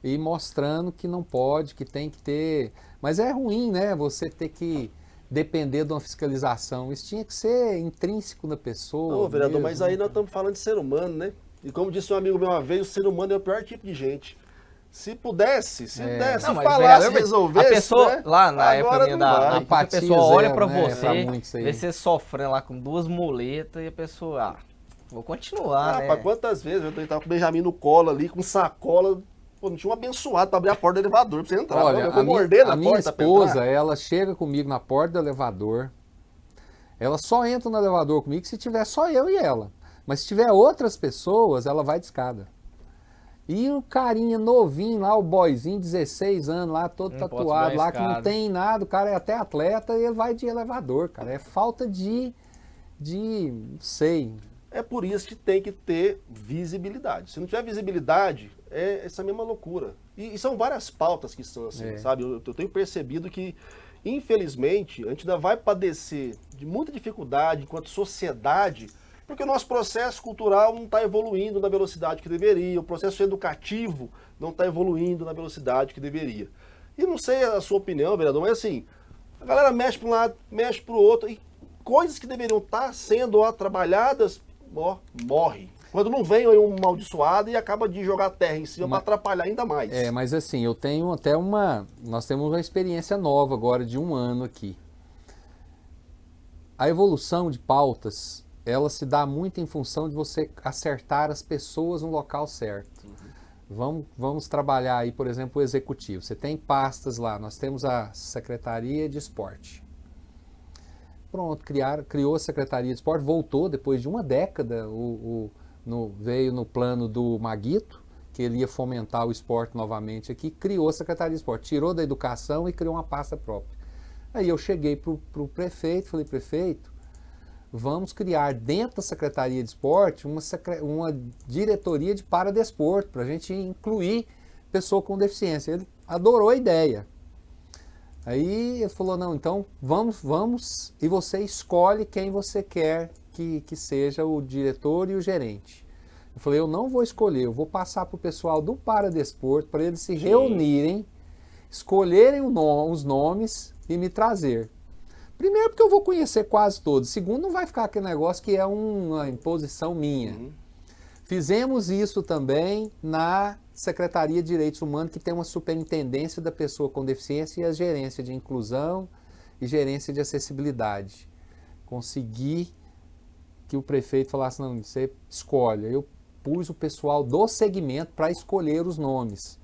E mostrando que não pode, que tem que ter... Mas é ruim, né? Você ter que depender de uma fiscalização. Isso tinha que ser intrínseco da pessoa. Não, vereador, mesmo. mas aí nós estamos falando de ser humano, né? E como disse um amigo meu uma vez, o ser humano é o pior tipo de gente. Se pudesse, se Não, mas, falasse, vereador, resolvesse, a pessoa, né? lá na Agora época minha não vai. a Empatia pessoa olha zero, pra né? você, Pra muito isso aí. vê você sofrendo lá com 2 muletas e a pessoa, vou continuar, né? Rapaz, quantas vezes eu tava com o Benjamin no colo ali, com sacola, pô, não tinha um abençoado pra abrir a porta do elevador pra você entrar. Olha, eu vou morder na a minha porta pra esposa, entrar. ela chega comigo na porta do elevador, ela só entra no elevador comigo se tiver só eu e ela. Mas se tiver outras pessoas, ela vai de escada. E o carinha novinho lá, o boyzinho, 16 anos lá, todo Não pode tatuado subir a lá, que não escada. tem nada, o cara é até atleta e ele vai de elevador, cara. É falta de não sei. É por isso que tem que ter visibilidade. Se não tiver visibilidade, é essa mesma loucura. E são várias pautas que são assim, sabe? Eu tenho percebido que, infelizmente, a gente ainda vai padecer de muita dificuldade enquanto sociedade, porque o nosso processo cultural não está evoluindo na velocidade que deveria, o processo educativo não está evoluindo na velocidade que deveria. E não sei a sua opinião, vereador, mas assim, a galera mexe para um lado, mexe para o outro, e coisas que deveriam estar sendo trabalhadas, morre. Quando não vem aí um amaldiçoado e acaba de jogar terra em cima para atrapalhar ainda mais. Mas assim, eu tenho até nós temos uma experiência nova agora de 1 ano aqui. A evolução de pautas, ela se dá muito em função de você acertar as pessoas no local certo. Vamos trabalhar aí, por exemplo, o executivo. Você tem pastas lá, nós temos a Secretaria de Esporte. Pronto, criou a Secretaria de Esporte, voltou depois de 1 década, veio no plano do Maguito, que ele ia fomentar o esporte novamente aqui, criou a Secretaria de Esporte, tirou da educação e criou uma pasta própria. Aí eu cheguei para o prefeito, falei, prefeito, vamos criar dentro da Secretaria de Esporte uma diretoria de paradesporto, para a gente incluir pessoa com deficiência. Ele adorou a ideia. Aí ele falou, não, então vamos, e você escolhe quem você quer que seja o diretor e o gerente. Eu falei, eu não vou escolher, eu vou passar para o pessoal do Paradesporto para eles se reunirem, escolherem os nomes e me trazer. Primeiro porque eu vou conhecer quase todos. Segundo, não vai ficar aquele negócio que é uma imposição minha. Fizemos isso também na Secretaria de Direitos Humanos, que tem uma superintendência da pessoa com deficiência e a gerência de inclusão e gerência de acessibilidade. Consegui que o prefeito falasse, não, você escolhe. Eu pus o pessoal do segmento para escolher os nomes.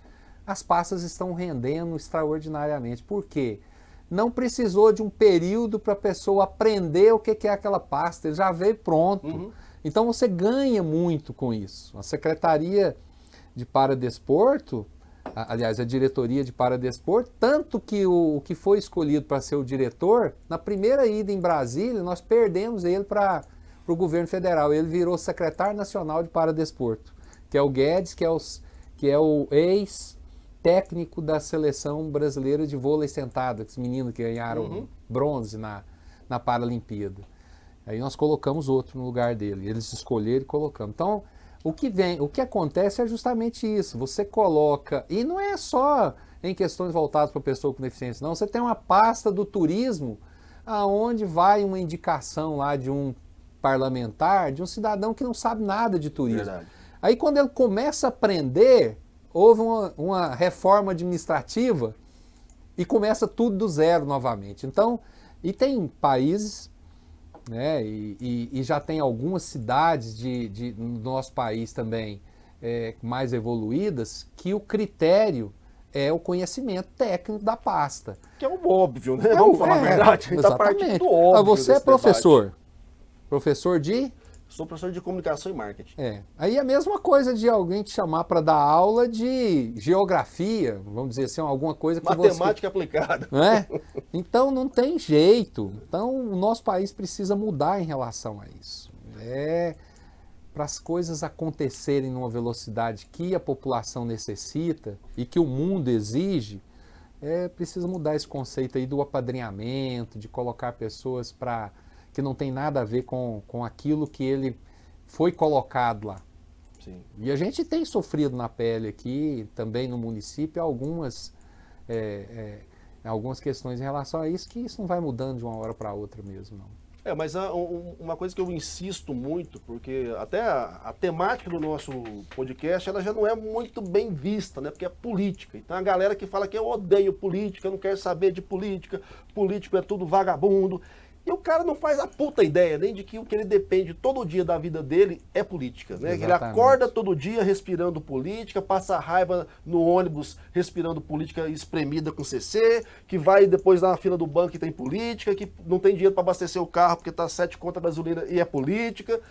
As pastas estão rendendo extraordinariamente. Por quê? Não precisou de um período para a pessoa aprender o que é aquela pasta, ele já veio pronto. Então você ganha muito com isso. A Secretaria de Paradesporto, aliás, a Diretoria de Paradesporto, tanto que o que foi escolhido para ser o diretor, na primeira ida em Brasília, nós perdemos ele para o governo federal. Ele virou secretário nacional de Paradesporto, que é o Guedes, que é o ex-técnico da seleção brasileira de vôlei sentado, os meninos que ganharam bronze na Paralimpíada. Aí nós colocamos outro no lugar dele, eles escolheram e colocamos. Então, o que acontece é justamente isso, você coloca, e não é só em questões voltadas para a pessoa com deficiência, não, você tem uma pasta do turismo, aonde vai uma indicação lá de um parlamentar, de um cidadão que não sabe nada de turismo. Verdade. Aí quando ele começa a aprender, houve uma reforma administrativa e começa tudo do zero novamente. Então, e tem países, né, e já tem algumas cidades do nosso país também mais evoluídas, que o critério é o conhecimento técnico da pasta. Que é o óbvio, né? Vamos falar a verdade. A gente está partindo do óbvio. Você é professor. Debate. Professor de? Sou professor de comunicação e marketing. Aí a mesma coisa de alguém te chamar para dar aula de geografia, vamos dizer assim, alguma coisa que matemática aplicada. Né? Então não tem jeito. Então o nosso país precisa mudar em relação a isso. Para as coisas acontecerem numa velocidade que a população necessita e que o mundo exige, precisa mudar esse conceito aí do apadrinhamento, de colocar pessoas que não tem nada a ver com aquilo que ele foi colocado lá. Sim. E a gente tem sofrido na pele aqui, também no município, algumas questões em relação a isso, que isso não vai mudando de uma hora para outra mesmo, não. Mas uma coisa que eu insisto muito, porque até a temática do nosso podcast, ela já não é muito bem vista, né? Porque é política. Então a galera que fala que eu odeio política, eu não quero saber de política, político é tudo vagabundo. E o cara não faz a puta ideia nem de que o que ele depende todo dia da vida dele é política, né? Ele acorda todo dia respirando política, passa raiva no ônibus respirando política espremida com CC, que vai depois na fila do banco e tem política, que não tem dinheiro para abastecer o carro porque tá 7 conto a gasolina e é política.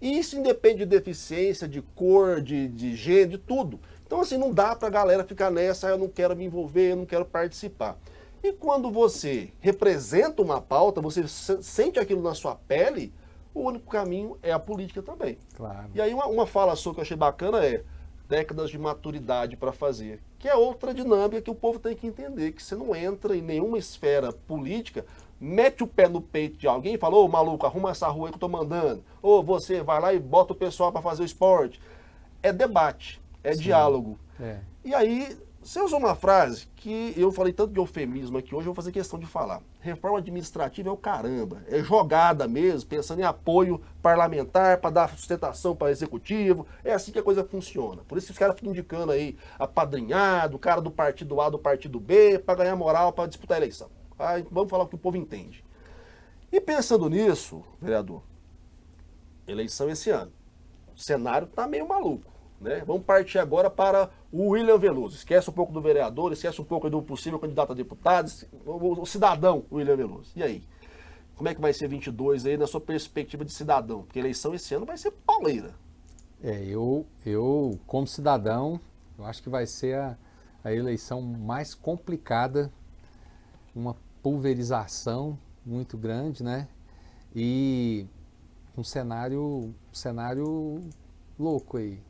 E isso independe de deficiência, de cor, de gênero, de tudo. Então assim, não dá pra galera ficar nessa, eu não quero me envolver, eu não quero participar. E quando você representa uma pauta, você sente aquilo na sua pele, o único caminho é a política também. Claro. E aí uma fala sua que eu achei bacana é décadas de maturidade para fazer, que é outra dinâmica que o povo tem que entender, que você não entra em nenhuma esfera política, mete o pé no peito de alguém e fala, ô maluco, arruma essa rua aí que eu tô mandando, ou você vai lá e bota o pessoal para fazer o esporte. É debate, diálogo. E aí... Você usou uma frase que eu falei tanto de eufemismo aqui hoje, eu vou fazer questão de falar. Reforma administrativa é o caramba, é jogada mesmo, pensando em apoio parlamentar para dar sustentação para o executivo, é assim que a coisa funciona. Por isso que os caras ficam indicando aí apadrinhado, o cara do partido A, do partido B, para ganhar moral, para disputar a eleição. Vamos falar o que o povo entende. E pensando nisso, vereador, eleição esse ano, o cenário está meio maluco. Né? Vamos partir agora para o William Veloso. Esquece um pouco do vereador, esquece um pouco do possível candidato a deputado, o cidadão William Veloso. E aí? Como é que vai ser 22 aí na sua perspectiva de cidadão? Porque a eleição esse ano vai ser pauleira. Eu como cidadão, eu acho que vai ser a eleição mais complicada, uma pulverização muito grande, né? E um cenário louco aí.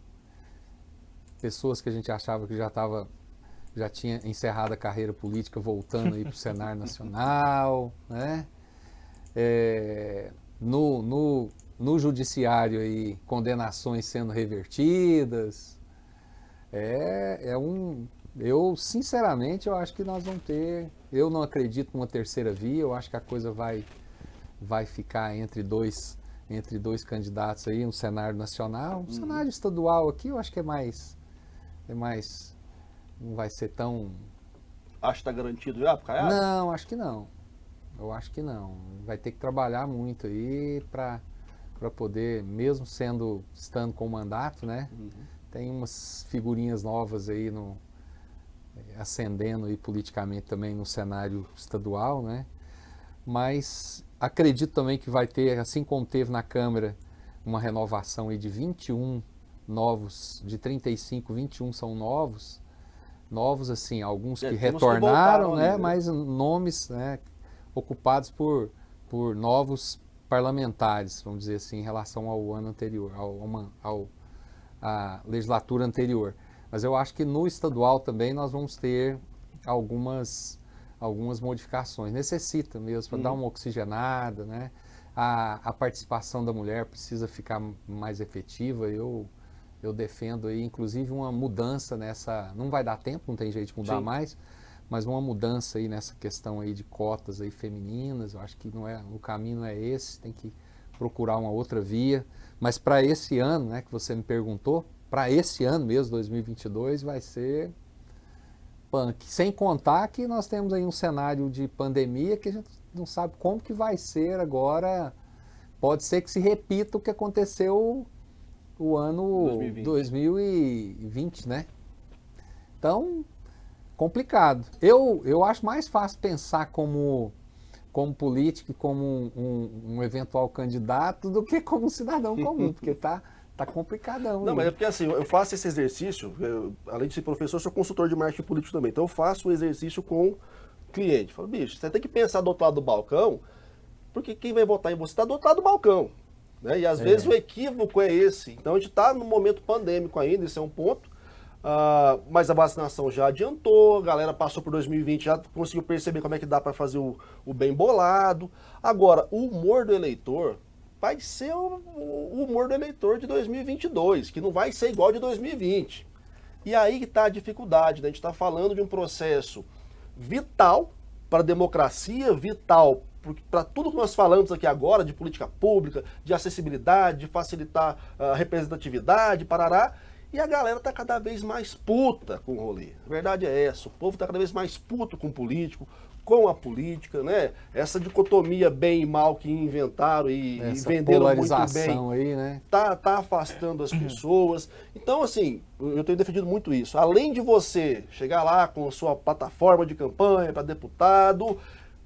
Pessoas que a gente achava que já tinha encerrado a carreira política voltando aí para o cenário nacional, né? no judiciário aí condenações sendo revertidas. Eu, sinceramente, eu acho que nós vamos ter... Eu não acredito numa terceira via, eu acho que a coisa vai ficar entre dois candidatos aí no cenário nacional. No cenário estadual aqui, eu acho que é mais... Não vai ser tão... Acho que está garantido já, pro Caiado? Não, acho que não. Eu acho que não. Vai ter que trabalhar muito aí para poder, mesmo estando com o mandato, né? Tem umas figurinhas novas aí ascendendo aí politicamente também no cenário estadual, né? Mas acredito também que vai ter, assim como teve na Câmara, uma renovação aí de 21 novos, de 35, 21 são novos assim, alguns que retornaram, voltaram, né? Mas nomes, né, ocupados por novos parlamentares, vamos dizer assim, em relação ao ano anterior, à legislatura anterior. Mas eu acho que no estadual também nós vamos ter algumas modificações. Necessita mesmo para dar uma oxigenada, né? A participação da mulher precisa ficar mais efetiva. Eu defendo aí, inclusive, uma mudança nessa... Não vai dar tempo, não tem jeito de mudar mais, mas uma mudança aí nessa questão aí de cotas aí femininas. Eu acho que o caminho não é esse, tem que procurar uma outra via. Mas para esse ano, né, que você me perguntou, para esse ano mesmo, 2022, vai ser punk. Sem contar que nós temos aí um cenário de pandemia que a gente não sabe como que vai ser agora. Pode ser que se repita o que aconteceu o ano 2020, né? Então, complicado. Eu acho mais fácil pensar como político e como um eventual candidato do que como um cidadão comum, porque tá complicadão. Não, mas é porque assim, eu faço esse exercício, além de ser professor, eu sou consultor de marketing político também, então eu faço o exercício com o cliente. Falo, bicho, você tem que pensar do outro lado do balcão, porque quem vai votar em você está do outro lado do balcão. Né? E às vezes o equívoco é esse. Então a gente está no momento pandêmico ainda, esse é um ponto, mas a vacinação já adiantou, a galera passou por 2020, já conseguiu perceber como é que dá para fazer o bem bolado. Agora, o humor do eleitor vai ser o humor do eleitor de 2022, que não vai ser igual de 2020. E aí que está a dificuldade, né? A gente está falando de um processo vital para a democracia, vital para tudo que nós falamos aqui agora, de política pública, de acessibilidade, de facilitar a representatividade, parará, e a galera está cada vez mais puta com o rolê. A verdade é essa, o povo está cada vez mais puto com o político, com a política, né? Essa dicotomia bem e mal que inventaram e venderam muito bem, aí, né? tá afastando as pessoas. Então, assim, eu tenho defendido muito isso. Além de você chegar lá com a sua plataforma de campanha para deputado,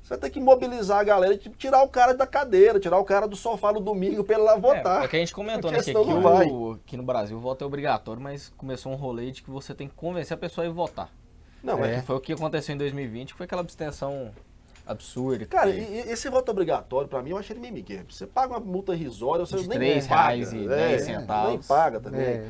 você vai ter que mobilizar a galera e tirar o cara da cadeira, tirar o cara do sofá no domingo para ele lá votar. É que a gente comentou, né, que aqui no Brasil o voto é obrigatório, mas começou um rolê de que você tem que convencer a pessoa a ir votar. Não, que foi o que aconteceu em 2020, que foi aquela abstenção absurda. Cara, e esse voto obrigatório, pra mim, eu achei ele meio migué. Você paga uma multa irrisória, você de nem paga. R$3,10. Nem paga também.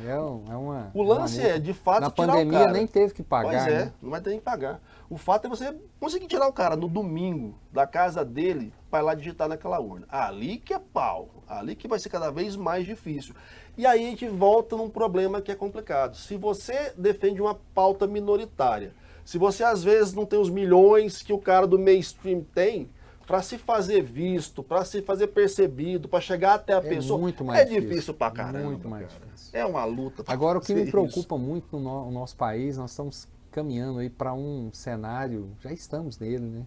O lance é, de fato, na tirar o cara. Na pandemia nem teve que pagar. Pois é, né? não vai ter nem que pagar. O fato é você conseguir tirar o cara no domingo da casa dele para ir lá digitar naquela urna. Ali que é pau. Ali que vai ser cada vez mais difícil. E aí a gente volta num problema que é complicado. Se você defende uma pauta minoritária, se você às vezes não tem os milhões que o cara do mainstream tem, para se fazer visto, para se fazer percebido, para chegar até a pessoa, muito mais difícil pra caramba. Muito mais difícil. É uma luta. Agora, o que me preocupa muito no nosso país, nós estamos caminhando aí para um cenário, já estamos nele, né?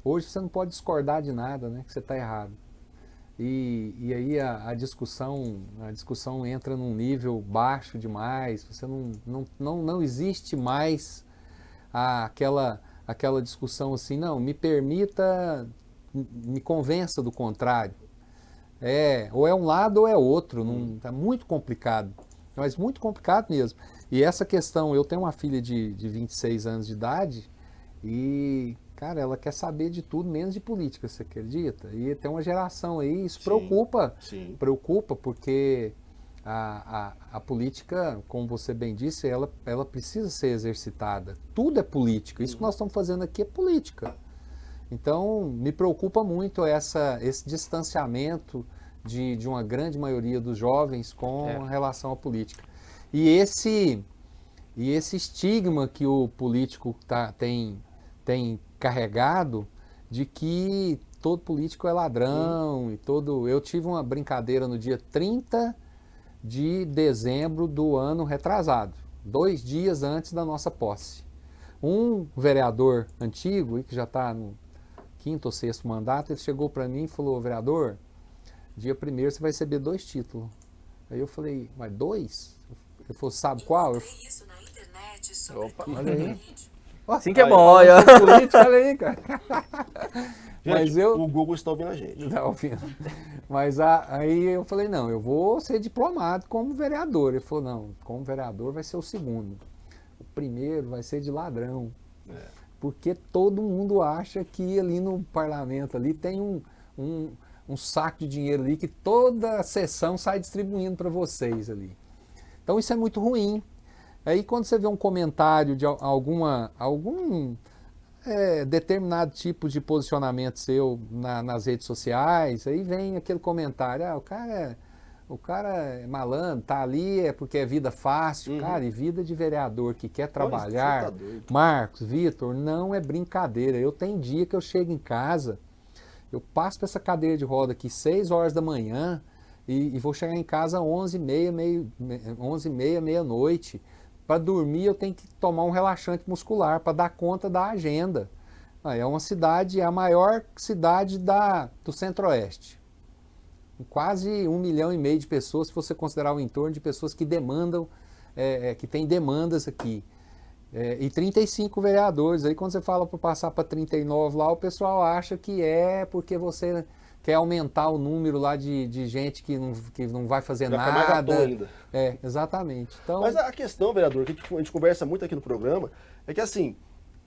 Hoje você não pode discordar de nada, né? Que você está errado. E aí a discussão entra num nível baixo demais, você não existe mais aquela discussão assim, não, me permita, me convença do contrário. Ou é um lado ou é outro, tá muito complicado, mas muito complicado mesmo. E essa questão, eu tenho uma filha de 26 anos de idade e, cara, ela quer saber de tudo, menos de política, você acredita? E tem uma geração aí, isso preocupa porque a política, como você bem disse, ela precisa ser exercitada. Tudo é política. Isso que nós estamos fazendo aqui é política. Então, me preocupa muito esse distanciamento de uma grande maioria dos jovens com relação à política. E esse estigma que o político tem carregado de que todo político é ladrão e todo... Eu tive uma brincadeira no dia 30 de dezembro do ano retrasado, 2 dias antes da nossa posse. Um vereador antigo, que já está no 5º ou 6º mandato, ele chegou para mim e falou: vereador, dia 1º você vai receber 2 títulos. Aí eu falei: mas 2? Ele falou: sabe qual? Opa, olha aí. Assim que é bom, olha. Político, olha aí, cara. Gente, o Google está ouvindo a gente. Está ouvindo. Mas aí eu falei: não, eu vou ser diplomado como vereador. Ele falou: não, como vereador vai ser o 2º. O 1º vai ser de ladrão. Porque todo mundo acha que ali no parlamento ali tem um saco de dinheiro ali que toda sessão sai distribuindo para vocês ali. Então isso é muito ruim. Aí quando você vê um comentário de algum determinado tipo de posicionamento seu nas redes sociais, aí vem aquele comentário: o cara é malandro, tá ali é porque é vida fácil. Cara, e vida de vereador que quer trabalhar, tá Marcos, Vitor, não é brincadeira. Eu tenho dia que eu chego em casa, eu passo por essa cadeira de roda aqui 6 horas da manhã e vou chegar em casa às 11h30, meia-noite. Para dormir eu tenho que tomar um relaxante muscular para dar conta da agenda. É uma cidade, é a maior cidade do Centro-Oeste. Quase 1,5 milhão de pessoas, se você considerar o entorno de pessoas que demandam, que tem demandas aqui. E 35 vereadores. Aí quando você fala para passar para 39 lá, o pessoal acha que é porque você quer aumentar o número lá de gente que não vai fazer nada. Ainda. Exatamente. Então, mas a questão, vereador, que a gente conversa muito aqui no programa, é que assim,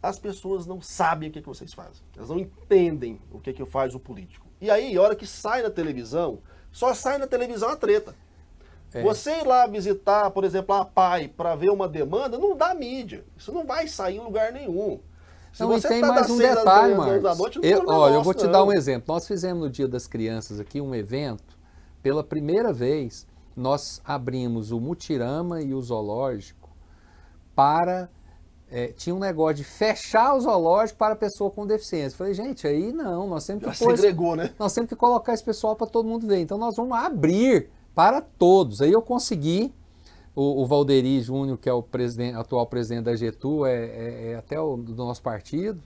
as pessoas não sabem o que vocês fazem. Elas não entendem o que faz o político. E aí, a hora que sai na televisão, só sai na televisão a treta. Você ir lá visitar, por exemplo, a PAI para ver uma demanda, não dá mídia. Isso não vai sair em lugar nenhum. Não, e tem mais um detalhe, Marcos. Eu vou te dar um exemplo. Nós fizemos no Dia das Crianças aqui um evento. Pela primeira vez, nós abrimos o Mutirama e o Zoológico para... tinha um negócio de fechar o zoológico para a pessoa com deficiência. Falei: gente, aí não, nós temos que segregou, né? Nós temos que colocar esse pessoal para todo mundo ver. Então nós vamos abrir para todos. Aí eu consegui... O Valderi Júnior, que é o atual presidente da Getú, até do nosso partido.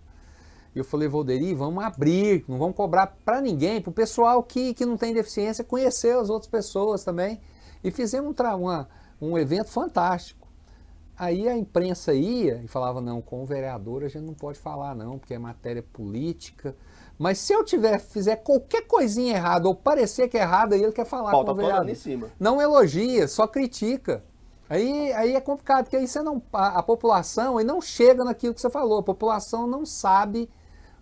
E eu falei: Valderi, vamos abrir, não vamos cobrar para ninguém, para o pessoal que não tem deficiência conhecer as outras pessoas também. E fizemos um evento fantástico. Aí a imprensa ia e falava: não, com o vereador a gente não pode falar não, porque é matéria política. Mas se eu fizer qualquer coisinha errada ou parecer que é errado, aí ele quer falar com o vereador. Em cima. Não elogia, só critica. Aí é complicado, porque aí a população aí não chega naquilo que você falou. A população não sabe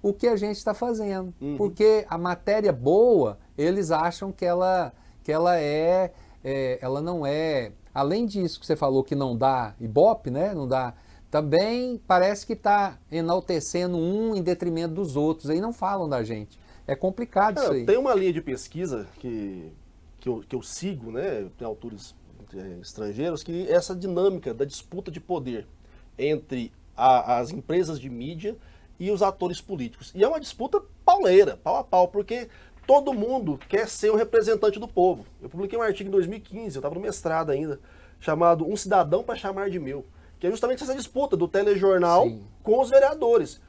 o que a gente está fazendo. Porque a matéria boa, eles acham que ela não é... Além disso que você falou que não dá Ibope, né? Não dá... Também parece que está enaltecendo um em detrimento dos outros. Aí não falam da gente. É complicado isso aí. Tem uma linha de pesquisa que eu sigo, né? Tem autores estrangeiros, que essa dinâmica da disputa de poder entre as empresas de mídia e os atores políticos. E é uma disputa pauleira, pau a pau, porque todo mundo quer ser o representante do povo. Eu publiquei um artigo em 2015, eu estava no mestrado ainda, chamado Um Cidadão para Chamar de Meu, que é justamente essa disputa do telejornal com os vereadores.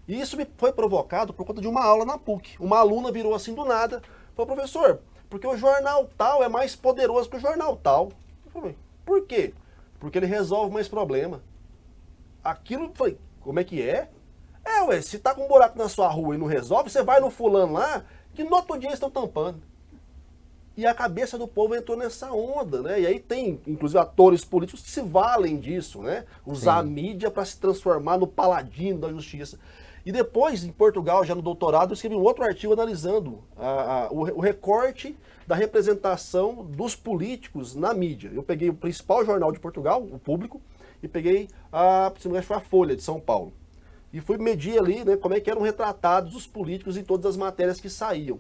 E isso me foi provocado por conta de uma aula na PUC. Uma aluna virou assim do nada, falou: professor, porque o jornal tal é mais poderoso que o jornal tal. Eu falei: por quê? Porque ele resolve mais problema. Aquilo, foi, como é que é? Se tá com um buraco na sua rua e não resolve, você vai no fulano lá, que no outro dia estão tampando. E a cabeça do povo entrou nessa onda, né? E aí tem, inclusive, atores políticos que se valem disso, né? Usar a mídia para se transformar no paladino da justiça. E depois, em Portugal, já no doutorado, eu escrevi um outro artigo analisando o recorte da representação dos políticos na mídia. Eu peguei o principal jornal de Portugal, o Público, e peguei a Folha de São Paulo. E fui medir ali, né, como é que eram retratados os políticos em todas as matérias que saíam.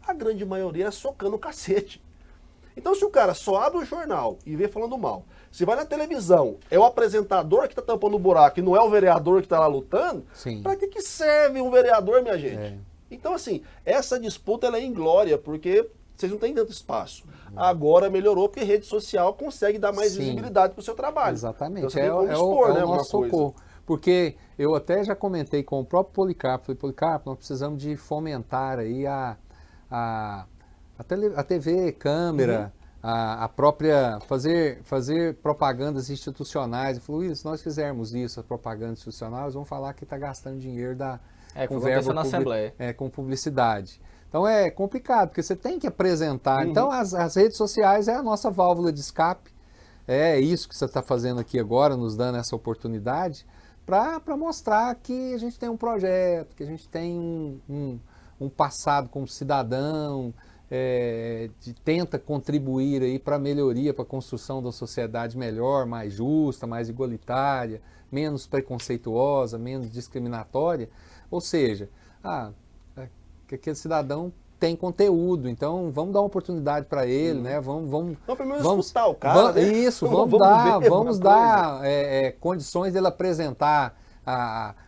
a grande maioria é socando o cacete. Então, se o cara só abre o jornal e vê falando mal, se vai na televisão, é o apresentador que tá tampando o buraco e não é o vereador que tá lá lutando, para que serve um vereador, minha gente? Então, assim, essa disputa ela é inglória, porque vocês não têm tanto espaço. Agora melhorou porque rede social consegue dar mais visibilidade para o seu trabalho. Exatamente. Então, o nosso socorro. Porque eu até já comentei com o próprio Policarpo, falei, Policarpo, nós precisamos de fomentar aí a TV, câmera, a própria, fazer propagandas institucionais. Ele falou, Willis, se nós fizermos isso, a propaganda institucional, eles vão falar que está gastando dinheiro com verba na Assembleia. Com publicidade. Então é complicado, porque você tem que apresentar. Então as redes sociais é a nossa válvula de escape. É isso que você está fazendo aqui agora, nos dando essa oportunidade, para mostrar que a gente tem um projeto, que a gente tem um passado como cidadão, tenta contribuir aí para a melhoria, para a construção da sociedade melhor, mais justa, mais igualitária, menos preconceituosa, menos discriminatória. Ou seja, que aquele cidadão tem conteúdo, então vamos dar uma oportunidade para ele, né? Vamos escutar o cara, né? Isso, vamos dar condições dele apresentar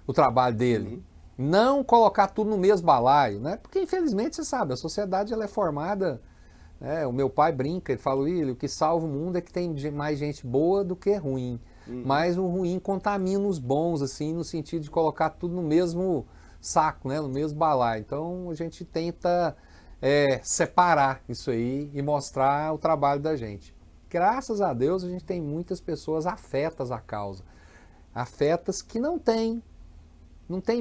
o trabalho dele. Não colocar tudo no mesmo balaio, né? Porque infelizmente você sabe, a sociedade ela é formada, o meu pai brinca, ele fala, William, o que salva o mundo é que tem mais gente boa do que ruim, mas o ruim contamina os bons, assim, no sentido de colocar tudo no mesmo saco, né? No mesmo balaio. Então a gente tenta separar isso aí e mostrar o trabalho da gente. Graças a Deus a gente tem muitas pessoas afetas à causa, afetas que não tem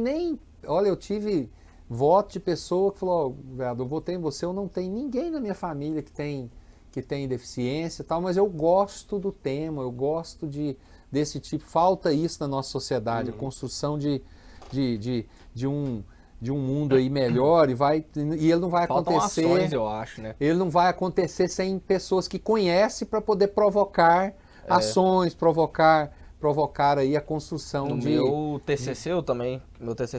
nem... Olha, eu tive voto de pessoa que falou, eu votei em você, eu não tenho ninguém na minha família que tem deficiência e tal, mas eu gosto do tema, eu gosto desse tipo, falta isso na nossa sociedade, a construção de um mundo aí melhor e ele não vai acontecer. Ações, eu acho, né? Ele não vai acontecer sem pessoas que conhecem para poder provocar ações, provocar aí a construção meu TCC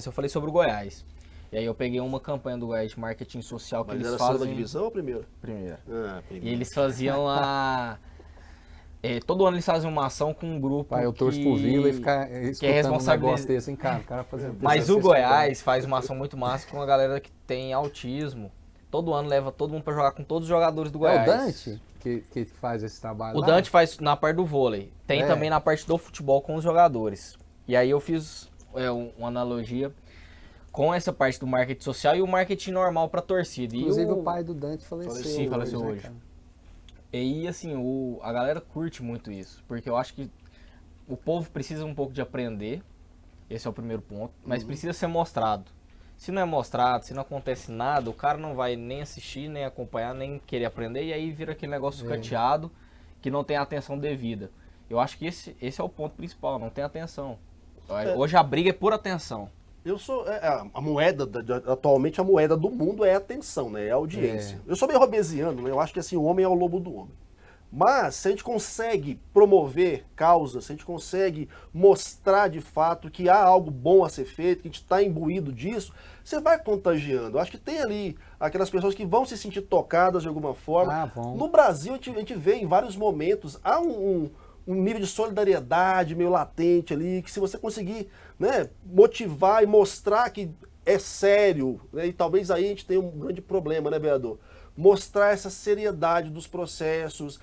eu falei sobre o Goiás. E aí eu peguei uma campanha do Goiás de marketing social que eles fazem. Segunda divisão ou primeira? Primeira. Primeira. E eles faziam todo ano eles fazem uma ação com um grupo eu torço pro Vila e ficar escutando um negócio desse, hein, cara fazendo. Mas o Goiás faz uma ação muito massa com uma galera que tem autismo. Todo ano leva todo mundo pra jogar com todos os jogadores do Goiás. É o Dante que faz esse trabalho O lá? Dante faz na parte do vôlei. Tem também na parte do futebol com os jogadores. E aí eu fiz uma analogia com essa parte do marketing social e o marketing normal pra torcida. Inclusive o pai do Dante faleceu hoje. Né, e assim, a galera curte muito isso, porque eu acho que o povo precisa um pouco de aprender, esse é o primeiro ponto, mas precisa ser mostrado. Se não é mostrado, se não acontece nada, o cara não vai nem assistir, nem acompanhar, nem querer aprender, e aí vira aquele negócio sucateado que não tem a atenção devida. Eu acho que esse é o ponto principal, não tem atenção. Hoje a briga é por atenção. A moeda, atualmente a moeda do mundo é a atenção, né? É a audiência. Eu sou meio robesiano, né? Eu acho que assim, o homem é o lobo do homem. Mas se a gente consegue promover causas, se a gente consegue mostrar de fato que há algo bom a ser feito, que a gente está imbuído disso, você vai contagiando. Eu acho que tem ali aquelas pessoas que vão se sentir tocadas de alguma forma. No Brasil, a gente vê em vários momentos, há um nível de solidariedade meio latente ali, que se você conseguir, né, motivar e mostrar que é sério, né, e talvez aí a gente tenha um grande problema, né, vereador? Mostrar essa seriedade dos processos,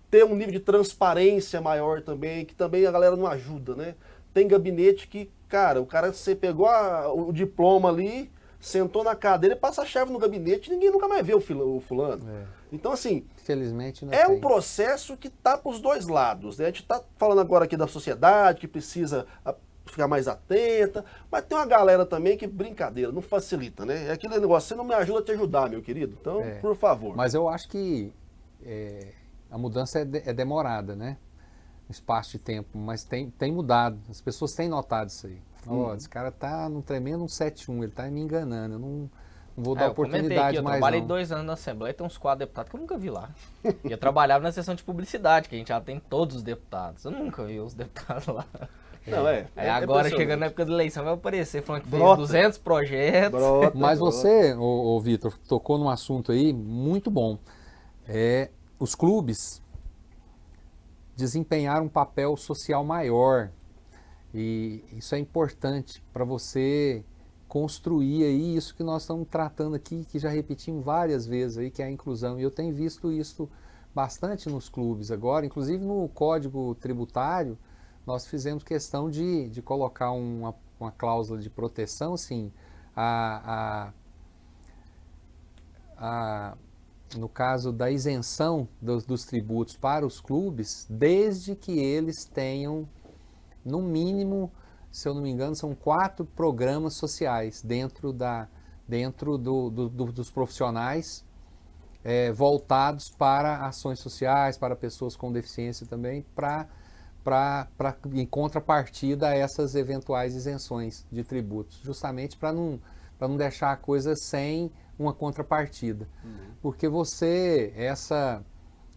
ter um nível de transparência maior também, que também a galera não ajuda, né? Tem gabinete que, você pegou o diploma ali, sentou na cadeira e passa a chave no gabinete e ninguém nunca mais vê o fulano. Então, assim, infelizmente um processo que está para os dois lados, né? A gente está falando agora aqui da sociedade, que precisa ficar mais atenta, mas tem uma galera também que, brincadeira, não facilita, né? É aquele negócio, você não me ajuda a te ajudar, meu querido, então, por favor. Mas eu acho que a mudança é demorada, né? Um espaço de tempo, mas tem mudado, as pessoas têm notado isso aí. Esse cara tá num tremendo 7-1, ele tá me enganando, eu não vou dar oportunidade eu mais trabalhei não. 2 anos na Assembleia, tem uns 4 deputados que eu nunca vi lá. E eu trabalhava na seção de publicidade, que a gente já tem todos os deputados, eu nunca vi os deputados lá. Não, Aí agora, chegando na época da eleição, vai aparecer falando que fez Brota. 200 projetos. Mas você, ô Vitor, tocou num assunto aí muito bom. Os clubes desempenharam um papel social maior. E isso é importante para você construir aí isso que nós estamos tratando aqui, que já repetimos várias vezes aí, que é a inclusão. E eu tenho visto isso bastante nos clubes agora, inclusive no Código Tributário, nós fizemos questão de colocar uma cláusula de proteção, assim, no caso da isenção dos tributos para os clubes, desde que eles tenham, no mínimo, se eu não me engano, são 4 programas sociais dentro dos profissionais voltados para ações sociais, para pessoas com deficiência também, em contrapartida a essas eventuais isenções de tributos, justamente para não deixar a coisa sem uma contrapartida. Porque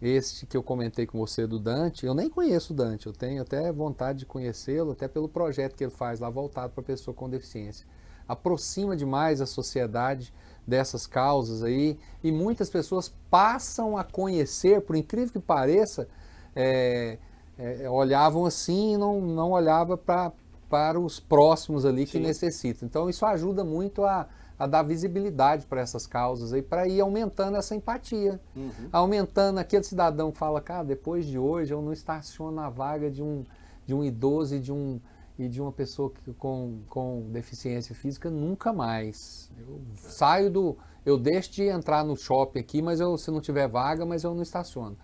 este que eu comentei com você do Dante, eu nem conheço o Dante, eu tenho até vontade de conhecê-lo, até pelo projeto que ele faz lá voltado para pessoa com deficiência. Aproxima demais a sociedade dessas causas aí, e muitas pessoas passam a conhecer, por incrível que pareça, olhavam assim e não olhava para os próximos ali que necessitam. Então isso ajuda muito a dar visibilidade para essas causas aí, para ir aumentando essa empatia, aumentando aquele cidadão que fala, cara, depois de hoje eu não estaciono na vaga de um idoso e de uma pessoa com deficiência física nunca mais. Eu deixo de entrar no shopping aqui, mas se não tiver vaga, mas eu não estaciono.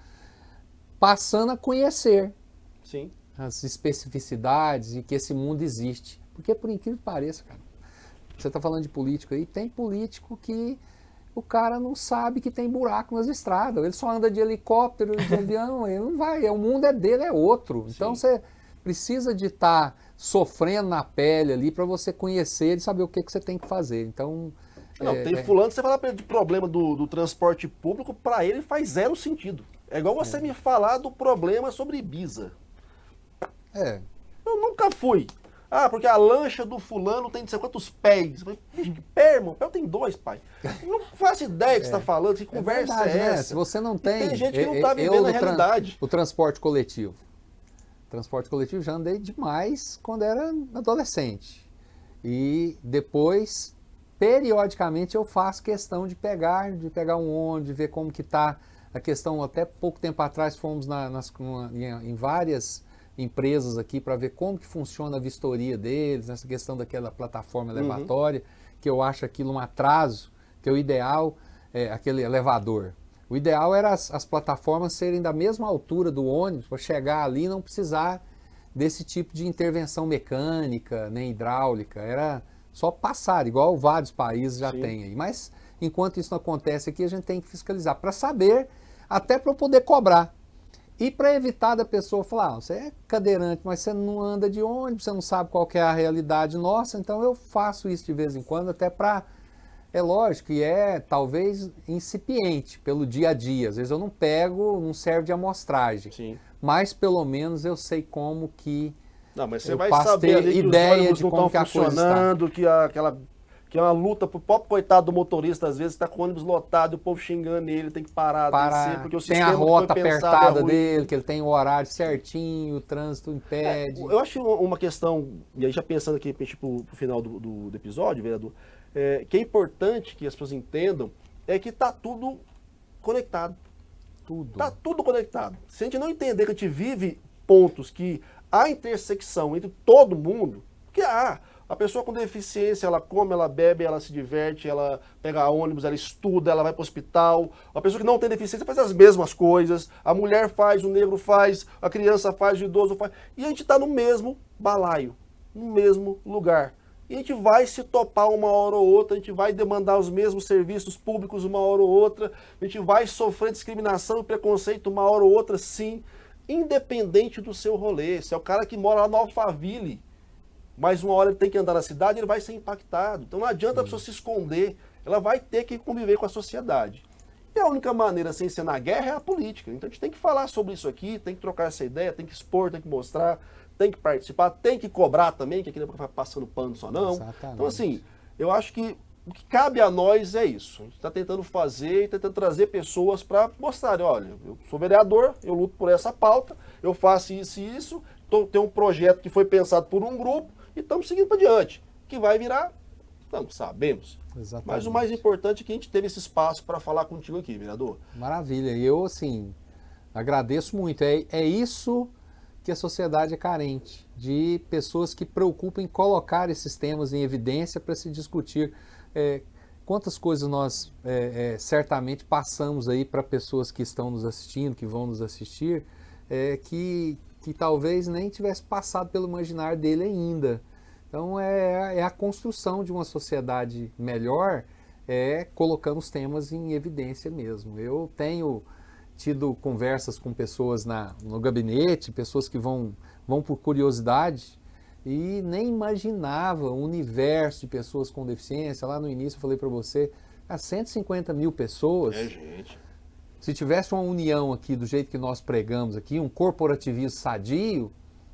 Passando a conhecer as especificidades e que esse mundo existe. Porque por incrível que pareça, cara, você está falando de político aí, tem político que o cara não sabe que tem buraco nas estradas, ele só anda de helicóptero, de avião, ele não vai, o mundo dele, é outro. Então você precisa de estar sofrendo na pele ali para você conhecer e saber o que você tem que fazer. Então, tem fulano, você fala de problema do transporte público, para ele faz 0 sentido. É igual você me falar do problema sobre Ibiza. Eu nunca fui. Porque a lancha do fulano tem não sei quantos pés. Que pé, irmão? Pé tem 2, pai. Não faço ideia do que você está falando, que conversa verdade, é essa? né? Se você não tem... Tem gente que não está vivendo a realidade. O transporte coletivo. Transporte coletivo já andei demais quando era adolescente. E depois, periodicamente, eu faço questão de pegar um ônibus, de ver como que está a questão. Até pouco tempo atrás fomos em várias empresas aqui para ver como que funciona a vistoria deles, nessa questão daquela plataforma elevatória, que eu acho aquilo um atraso, que o ideal é aquele elevador. O ideal era as plataformas serem da mesma altura do ônibus, para chegar ali e não precisar desse tipo de intervenção mecânica, nem hidráulica. Era só passar, igual vários países já têm aí. Mas, enquanto isso não acontece aqui, a gente tem que fiscalizar, para saber, até para poder cobrar. E para evitar da pessoa falar, você é cadeirante, mas você não anda de ônibus, você não sabe qual que é a realidade nossa, então eu faço isso de vez em quando, até para... É lógico, e talvez incipiente pelo dia a dia. Às vezes eu não pego, não serve de amostragem. Mas pelo menos eu sei como que Não, mas você vai saber ali que ideia os ônibus de não como estão que a coisa funcionando, que é uma luta pro próprio coitado do motorista, às vezes está com o ônibus lotado, e o povo xingando ele, tem que parar, descer, porque o tem sistema a rota que foi pensado apertada é ruim. dele, que ele tem o horário certinho, o trânsito impede. Eu acho uma questão, e aí já pensando aqui pro final do episódio, vereador, que é importante que as pessoas entendam, é que está tudo conectado. Está tudo conectado. Se a gente não entender que a gente vive pontos que há intersecção entre todo mundo, porque a pessoa com deficiência, ela come, ela bebe, ela se diverte, ela pega ônibus, ela estuda, ela vai para o hospital. A pessoa que não tem deficiência faz as mesmas coisas. A mulher faz, o negro faz, a criança faz, o idoso faz. E a gente está no mesmo balaio, no mesmo lugar. E a gente vai se topar uma hora ou outra, a gente vai demandar os mesmos serviços públicos uma hora ou outra, a gente vai sofrer discriminação e preconceito uma hora ou outra, sim, independente do seu rolê. Se é o cara que mora lá no Alphaville, mas uma hora ele tem que andar na cidade, ele vai ser impactado. Então não adianta a pessoa se esconder, ela vai ter que conviver com a sociedade. E a única maneira sem ser na guerra é a política. Então a gente tem que falar sobre isso aqui, tem que trocar essa ideia, tem que expor, tem que mostrar, tem que participar, tem que cobrar também, que aqui não vai passando pano só não. Exatamente. Então assim, eu acho que o que cabe a nós é isso. A gente está tentando fazer e tentando trazer pessoas para mostrarem, olha, eu sou vereador, eu luto por essa pauta, eu faço isso e isso, tem um projeto que foi pensado por um grupo e estamos seguindo para diante. O que vai virar, não sabemos. Exatamente. Mas o mais importante é que a gente teve esse espaço para falar contigo aqui, vereador. Maravilha. E eu, assim, agradeço muito. É isso que a sociedade é carente, de pessoas que preocupem em colocar esses temas em evidência para se discutir. Quantas coisas nós certamente passamos aí para pessoas que estão nos assistindo, que vão nos assistir, que talvez nem tivesse passado pelo imaginário dele ainda. Então é a construção de uma sociedade melhor, colocando os temas em evidência mesmo. Eu tenho tido conversas com pessoas no gabinete, pessoas que vão por curiosidade, e nem imaginava o universo de pessoas com deficiência. Lá no início eu falei para você, 150 mil pessoas. Gente. Se tivesse uma união aqui do jeito que nós pregamos aqui, um corporativismo sadio,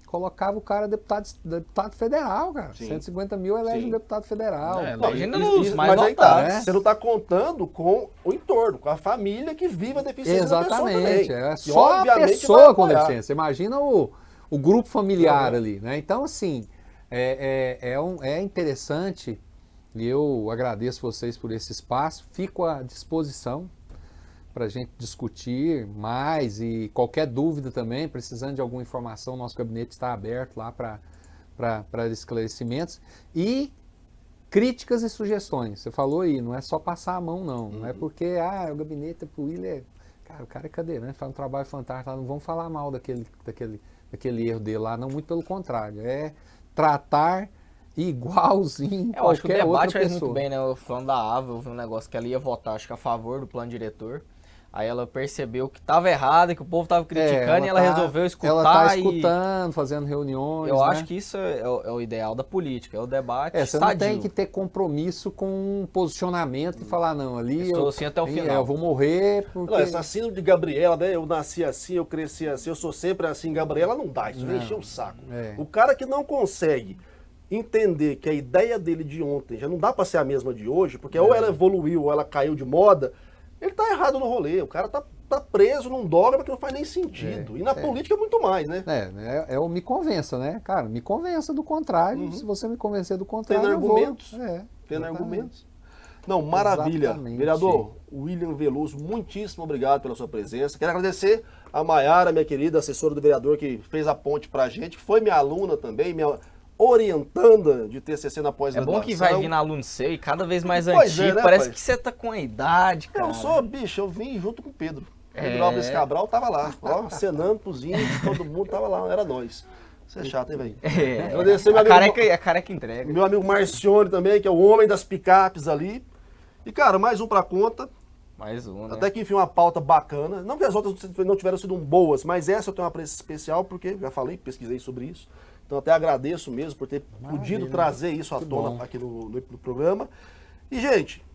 colocava o cara deputado federal, cara. Sim. 150 mil elege um deputado federal. Legenda nos mais mas aí tá, votados. você não está contando com o entorno, com a família que vive a deficiência da pessoa Exatamente. também. É E, só a obviamente, vai pessoa com apoiar. deficiência. Imagina o grupo familiar ali, né? Então, assim, é interessante, e eu agradeço vocês por esse espaço. Fico à disposição para a gente discutir mais, e qualquer dúvida também, precisando de alguma informação, nosso gabinete está aberto lá para esclarecimentos. E críticas e sugestões. Você falou aí, não é só passar a mão, não. Não é porque o gabinete é pro Willer. Cara, o cara é cadeirante, faz um trabalho fantástico, não vamos falar mal daquele erro dele lá, não, muito pelo contrário. É tratar igualzinho Eu acho que o qualquer debate outra faz pessoa. muito bem, né? Eu falando da Ava, eu vi um negócio que ela ia votar, acho que a favor do plano diretor. Aí ela percebeu que estava errado, que o povo estava criticando, e ela resolveu escutar. Ela está escutando, fazendo reuniões. Eu né? acho que isso é o ideal da política, é o debate você não sadio. tem que ter compromisso com um posicionamento e falar, não, ali Estou assim até o final. eu vou morrer porque... Não, essa síndrome de Gabriela, né? Eu nasci assim, eu cresci assim, eu sou sempre assim, Gabriela, não dá, isso encheu o saco. O cara que não consegue entender que a ideia dele de ontem já não dá para ser a mesma de hoje, porque ou ela evoluiu ou ela caiu de moda, ele tá errado no rolê. O cara tá preso num dogma que não faz nem sentido. E na política é muito mais, né? o me convença, né? Cara, me convença do contrário. Se você me convencer do contrário, Tendo eu argumentos. vou. Tendo exatamente. argumentos. Não, maravilha. Exatamente. Vereador William Veloso, muitíssimo obrigado pela sua presença. Quero agradecer a Maiara, minha querida assessora do vereador, que fez a ponte pra gente, foi minha aluna também, minha orientanda de TCC na É pós-graduação. bom que vai vir na aluno seu e cada vez mais Pois antigo, né, parece pai? que você tá com a idade, cara. Eu sou, bicho, eu vim junto com o Pedro. Pedro Alves Cabral tava lá, ó, acenando pros índios, todo mundo tava lá, era nós. Você é chato, hein, velho? Agradecer meu amigo, A careca entrega. meu amigo Marcione também, que é o homem das picapes ali. E, cara, mais um pra conta. Mais um, né? Até que enfim, uma pauta bacana. Não que as outras não tiveram sido boas, mas essa eu tenho uma apreço especial, porque já falei, pesquisei sobre isso. Então até agradeço mesmo por ter podido trazer isso à tona aqui no programa. E, gente,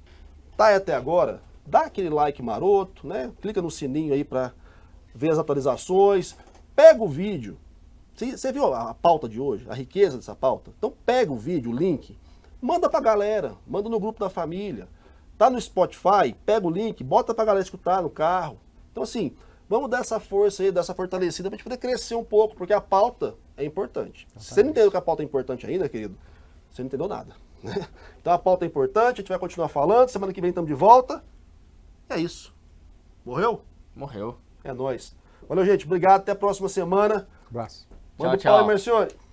tá aí até agora, dá aquele like maroto, né? Clica no sininho aí pra ver as atualizações. Pega o vídeo. Você viu a pauta de hoje, a riqueza dessa pauta? Então pega o vídeo, o link, manda pra galera, manda no grupo da família. Tá no Spotify, pega o link, bota pra galera escutar no carro. Então assim, vamos dar essa força aí, dar essa fortalecida pra gente poder crescer um pouco, porque a pauta é importante. Se você não entendeu que a pauta é importante ainda, querido, você não entendeu nada. Né? Então a pauta é importante, a gente vai continuar falando, semana que vem estamos de volta. É isso. Morreu? Morreu. É nóis. Valeu, gente. Obrigado, até a próxima semana. Abraço. Manda Tchau, o pau aí, tchau. Marcione.